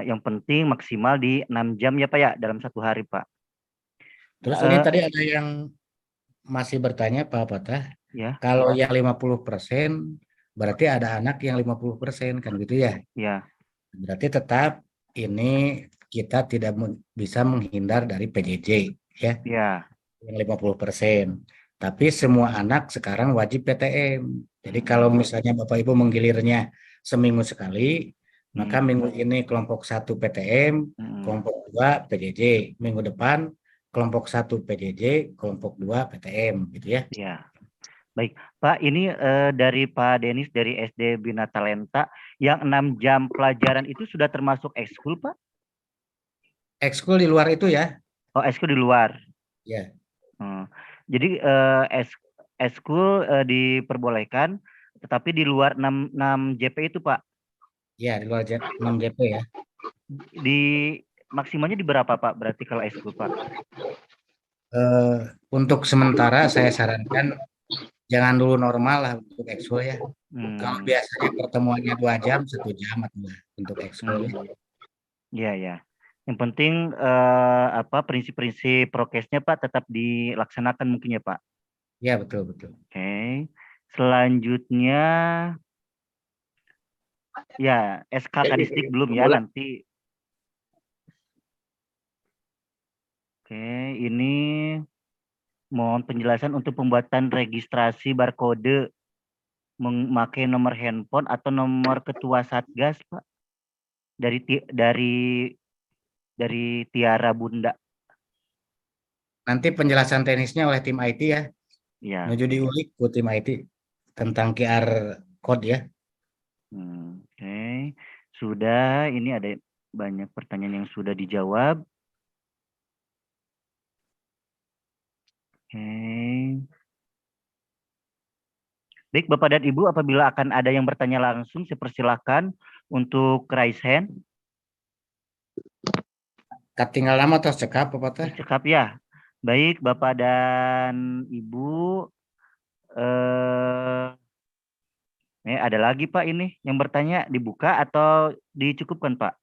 yang penting maksimal di 6 jam ya Pak ya dalam satu hari Pak. Terus ini tadi ada yang masih bertanya Pak Patah, ya. Kalau yang 50% berarti ada anak yang 50% kan gitu ya? Ya. Berarti tetap ini kita tidak bisa menghindar dari PJJ ya. Ya. Yang 50%. Tapi semua anak sekarang wajib PTM. Jadi kalau misalnya Bapak Ibu menggilirnya seminggu sekali, maka minggu ini kelompok 1 PTM, kelompok 2 PJJ. Minggu depan kelompok 1 PJJ, kelompok 2 PTM gitu ya. Ya. Baik, Pak, ini dari Pak Denis dari SD Bina Talenta, yang 6 jam pelajaran itu sudah termasuk ekskul, Pak? Ekskul di luar itu ya? Oh, ekskul di luar. Ya. Jadi ekskul diperbolehkan, tetapi di luar 6 JP itu, Pak? Ya, di luar 6 JP ya. Di maksimalnya di berapa, Pak? Berarti kalau ekskul, Pak? Untuk sementara saya sarankan jangan dulu normal lah untuk ekskul ya. Kalau biasanya pertemuannya 2 jam, 1 jam untuk ekskul. Iya, ya. Yang penting prinsip-prinsip prokesnya Pak tetap dilaksanakan mungkin ya Pak. Ya, betul. Oke. Selanjutnya ya SK Kadisdik belum ya nanti. Oke, ini mohon penjelasan untuk pembuatan registrasi barcode memakai nomor handphone atau nomor ketua Satgas, Pak. Dari Tiara Bunda. Nanti penjelasan teknisnya oleh tim IT ya. Ya. Menuju diulik ke tim IT tentang QR code ya. Oke. Sudah, ini ada banyak pertanyaan yang sudah dijawab. Oke. Baik, Bapak dan Ibu, apabila akan ada yang bertanya langsung, saya persilahkan untuk raise hand. Tinggal nama atau cekap, Bapak? Cekap ya. Baik, Bapak dan Ibu. Ada lagi Pak ini yang bertanya, dibuka atau dicukupkan Pak?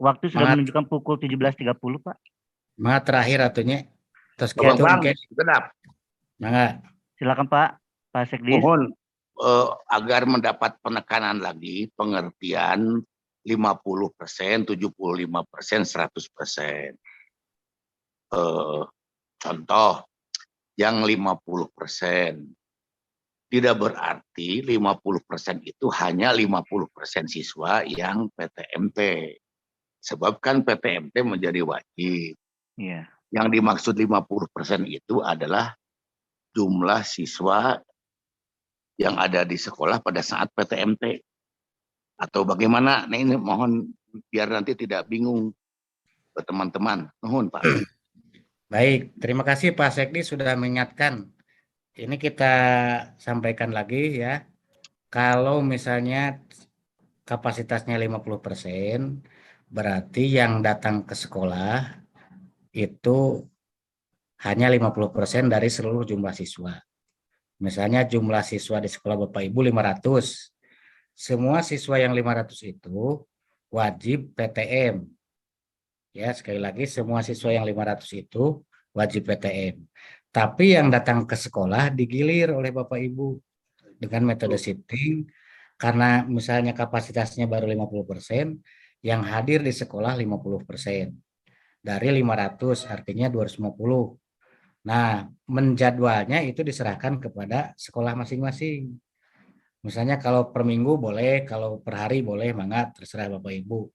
Waktu sudah menunjukkan pukul 17.30 Pak. Semangat terakhir atunya. Terus Bang, genap. Mangga. Silakan Pak Sekdis. Mohon agar mendapat penekanan lagi pengertian 50%, 75%, 100%. Contoh, yang 50% tidak berarti 50% itu hanya 50% siswa yang PTMT. Sebab kan PTMT menjadi wajib. Yeah. Yang dimaksud 50% itu adalah jumlah siswa yang ada di sekolah pada saat PTMT. Atau bagaimana? Nah ini mohon biar nanti tidak bingung teman-teman. Mohon Pak. Baik, terima kasih Pak Sekdi sudah mengingatkan. Ini kita sampaikan lagi ya. Kalau misalnya kapasitasnya 50%, berarti yang datang ke sekolah itu hanya 50% dari seluruh jumlah siswa. Misalnya jumlah siswa di sekolah Bapak Ibu 500. Semua siswa yang 500 itu wajib PTM. Ya, sekali lagi semua siswa yang 500 itu wajib PTM. Tapi yang datang ke sekolah digilir oleh Bapak Ibu dengan metode shifting karena misalnya kapasitasnya baru 50%, yang hadir di sekolah 50%. Dari 500 artinya 250. Nah, menjadwalnya itu diserahkan kepada sekolah masing-masing. Misalnya kalau per minggu boleh, kalau per hari boleh, mangga terserah Bapak Ibu.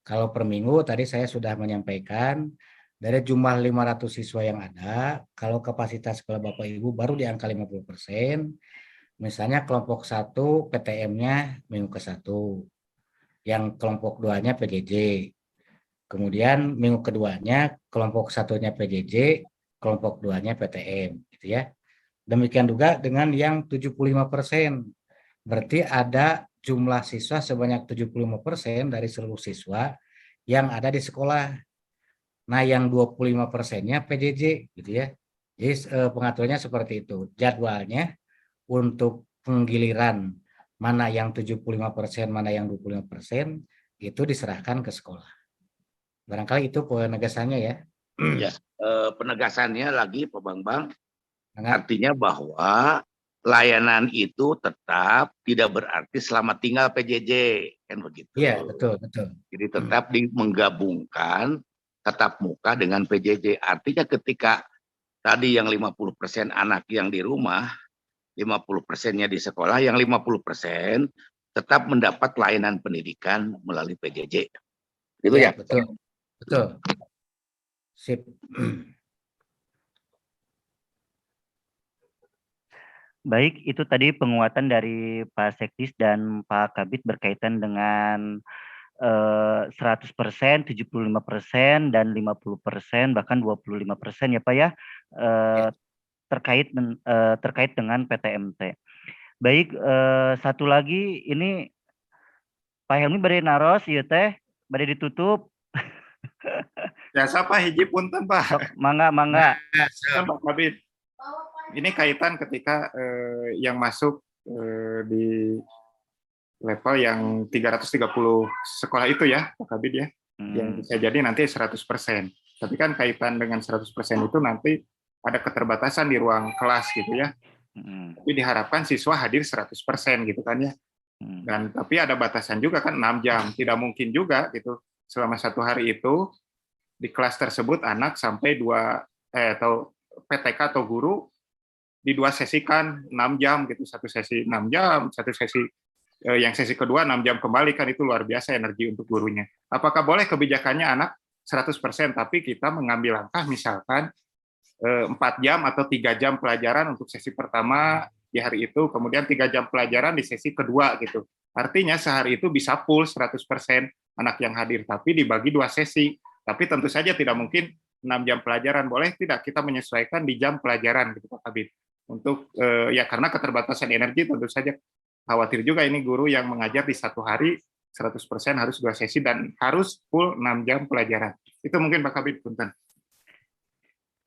Kalau per minggu tadi saya sudah menyampaikan dari jumlah 500 siswa yang ada, kalau kapasitas sekolah Bapak Ibu baru di angka 50%, Misalnya kelompok 1 PTM-nya minggu ke-1, yang kelompok 2-nya PJJ. Kemudian minggu keduanya kelompok 1-nya PJJ, kelompok 2-nya PTM, gitu ya. Demikian juga dengan yang 75%. Berarti ada jumlah siswa sebanyak 75% dari seluruh siswa yang ada di sekolah. Nah, yang 25%-nya PJJ, gitu ya. Jadi pengaturannya seperti itu. Jadwalnya untuk penggiliran mana yang 75%, mana yang 25%, itu diserahkan ke sekolah. Barangkali itu penegasannya ya. Ya, penegasannya lagi Pak Bambang, artinya bahwa layanan itu tetap tidak berarti selama tinggal PJJ, kan begitu. Iya, betul, betul. Jadi tetap menggabungkan tatap muka dengan PJJ. Artinya ketika tadi yang 50% anak yang di rumah, 50%-nya di sekolah, yang 50% tetap mendapat layanan pendidikan melalui PJJ. Itu ya? Betul. Betul. Sip. Baik, itu tadi penguatan dari Pak Sekdis dan Pak Kabid berkaitan dengan 100%, 75%, dan 50%, bahkan 25% ya Pak ya, terkait dengan PTMT. Baik, satu lagi ini Pak Helmi bade naros ieu teh bade ditutup. Ya siapa hiji punten Pak. Mangga. Kan Pak Kabid. Ini kaitan ketika yang masuk di level yang 330 sekolah itu ya Pak Kabid ya. Yang bisa jadi nanti 100%. Tapi kan kaitan dengan 100% itu nanti ada keterbatasan di ruang kelas gitu ya. Tapi diharapkan siswa hadir 100% gitu kan ya. Dan tapi ada batasan juga kan 6 jam. Tidak mungkin juga gitu selama 1 hari itu di kelas tersebut anak sampai atau PTK atau guru di 2 sesi kan 6 jam gitu. Satu sesi 6 jam, satu sesi yang sesi kedua 6 jam kembali, kan itu luar biasa energi untuk gurunya. Apakah boleh kebijakannya anak 100% tapi kita mengambil langkah misalkan 4 jam atau 3 jam pelajaran untuk sesi pertama di hari itu, kemudian 3 jam pelajaran di sesi kedua gitu. Artinya sehari itu bisa full 100% anak yang hadir, tapi dibagi 2 sesi. Tapi tentu saja tidak mungkin 6 jam pelajaran, boleh tidak kita menyesuaikan di jam pelajaran gitu Pak Kabid. Untuk ya karena keterbatasan energi tentu saja khawatir juga ini guru yang mengajar di 1 hari 100% harus 2 sesi dan harus full 6 jam pelajaran. Itu mungkin Pak Kabid, punten.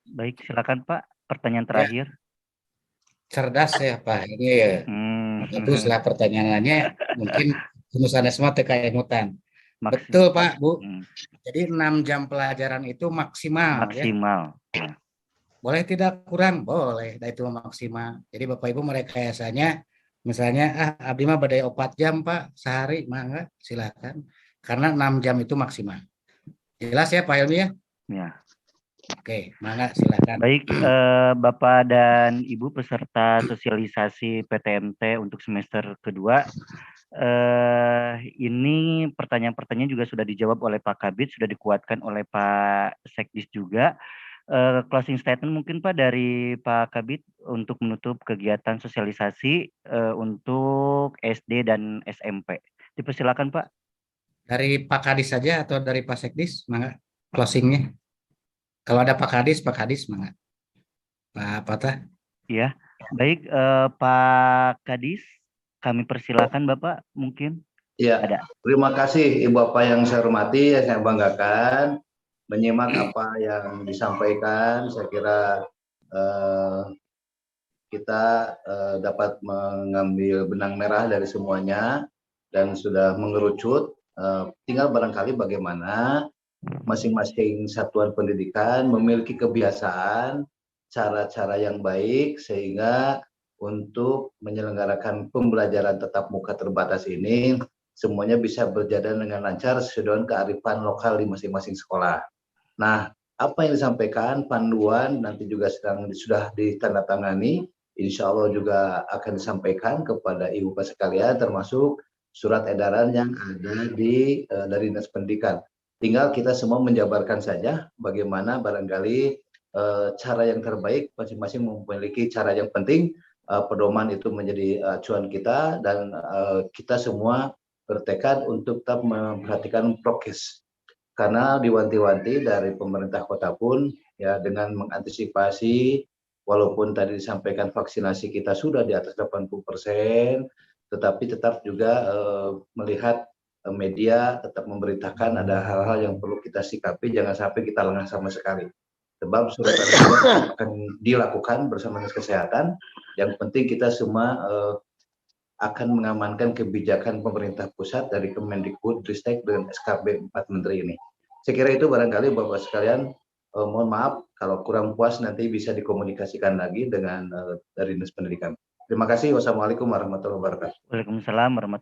Baik, silakan Pak. Pertanyaan terakhir. Cerdas ya Pak. Ini ya. Baguslah pertanyaannya. Mungkin penulisannya semua TKM-utan. Betul Pak, Bu. Jadi 6 jam pelajaran itu maksimal. Ya. Boleh tidak kurang? Boleh. Itu maksimal. Jadi Bapak Ibu merekayasanya, misalnya, abdi mah badai 4 jam Pak sehari, mangga silakan. Karena 6 jam itu maksimal. Jelas ya Pak Helmi ya? Ya. Oke, mangga silakan. Baik, Bapak dan Ibu peserta sosialisasi PTMT untuk semester kedua, ini pertanyaan-pertanyaan juga sudah dijawab oleh Pak Kabid, sudah dikuatkan oleh Pak Sekdis juga. Closing statement mungkin Pak dari Pak Kabid untuk menutup kegiatan sosialisasi untuk SD dan SMP. Dipersilakan Pak. Dari Pak Kadis saja atau dari Pak Sekdis, mangga closingnya. Kalau ada Pak Kadis, mangga. Pak Patah. Ya, baik Pak Kadis, kami persilakan Bapak mungkin. Ya, terima kasih Ibu Bapak yang saya hormati, yang saya banggakan menyimak apa yang disampaikan. Saya kira kita dapat mengambil benang merah dari semuanya dan sudah mengerucut. Tinggal barangkali bagaimana masing-masing satuan pendidikan memiliki kebiasaan, cara-cara yang baik sehingga untuk menyelenggarakan pembelajaran tatap muka terbatas ini semuanya bisa berjalan dengan lancar sesuai dengan kearifan lokal di masing-masing sekolah. Nah, apa yang disampaikan panduan nanti juga sudah ditandatangani, insya Allah juga akan disampaikan kepada Ibu Bapak sekalian, termasuk surat edaran yang ada dari Dinas Pendidikan. Tinggal kita semua menjabarkan saja bagaimana barangkali cara yang terbaik, masing-masing memiliki cara yang penting pedoman itu menjadi acuan kita, dan kita semua bertekad untuk tetap memperhatikan prokes. Karena diwanti-wanti dari pemerintah kota pun ya dengan mengantisipasi, walaupun tadi disampaikan vaksinasi kita sudah di atas 80%, tetapi tetap juga melihat media tetap memberitakan ada hal-hal yang perlu kita sikapi, jangan sampai kita lengah sama sekali. Sebab surat edaran akan dilakukan bersama Dinas Kesehatan. Yang penting kita semua akan mengamankan kebijakan pemerintah pusat dari Kemendikbud, Ristek, dan SKB 4 Menteri ini. Saya kira itu barangkali Bapak sekalian, mohon maaf kalau kurang puas nanti bisa dikomunikasikan lagi dengan dari Dinas Pendidikan. Terima kasih. Wassalamualaikum warahmatullahi wabarakatuh. Waalaikumsalam warahmatullahi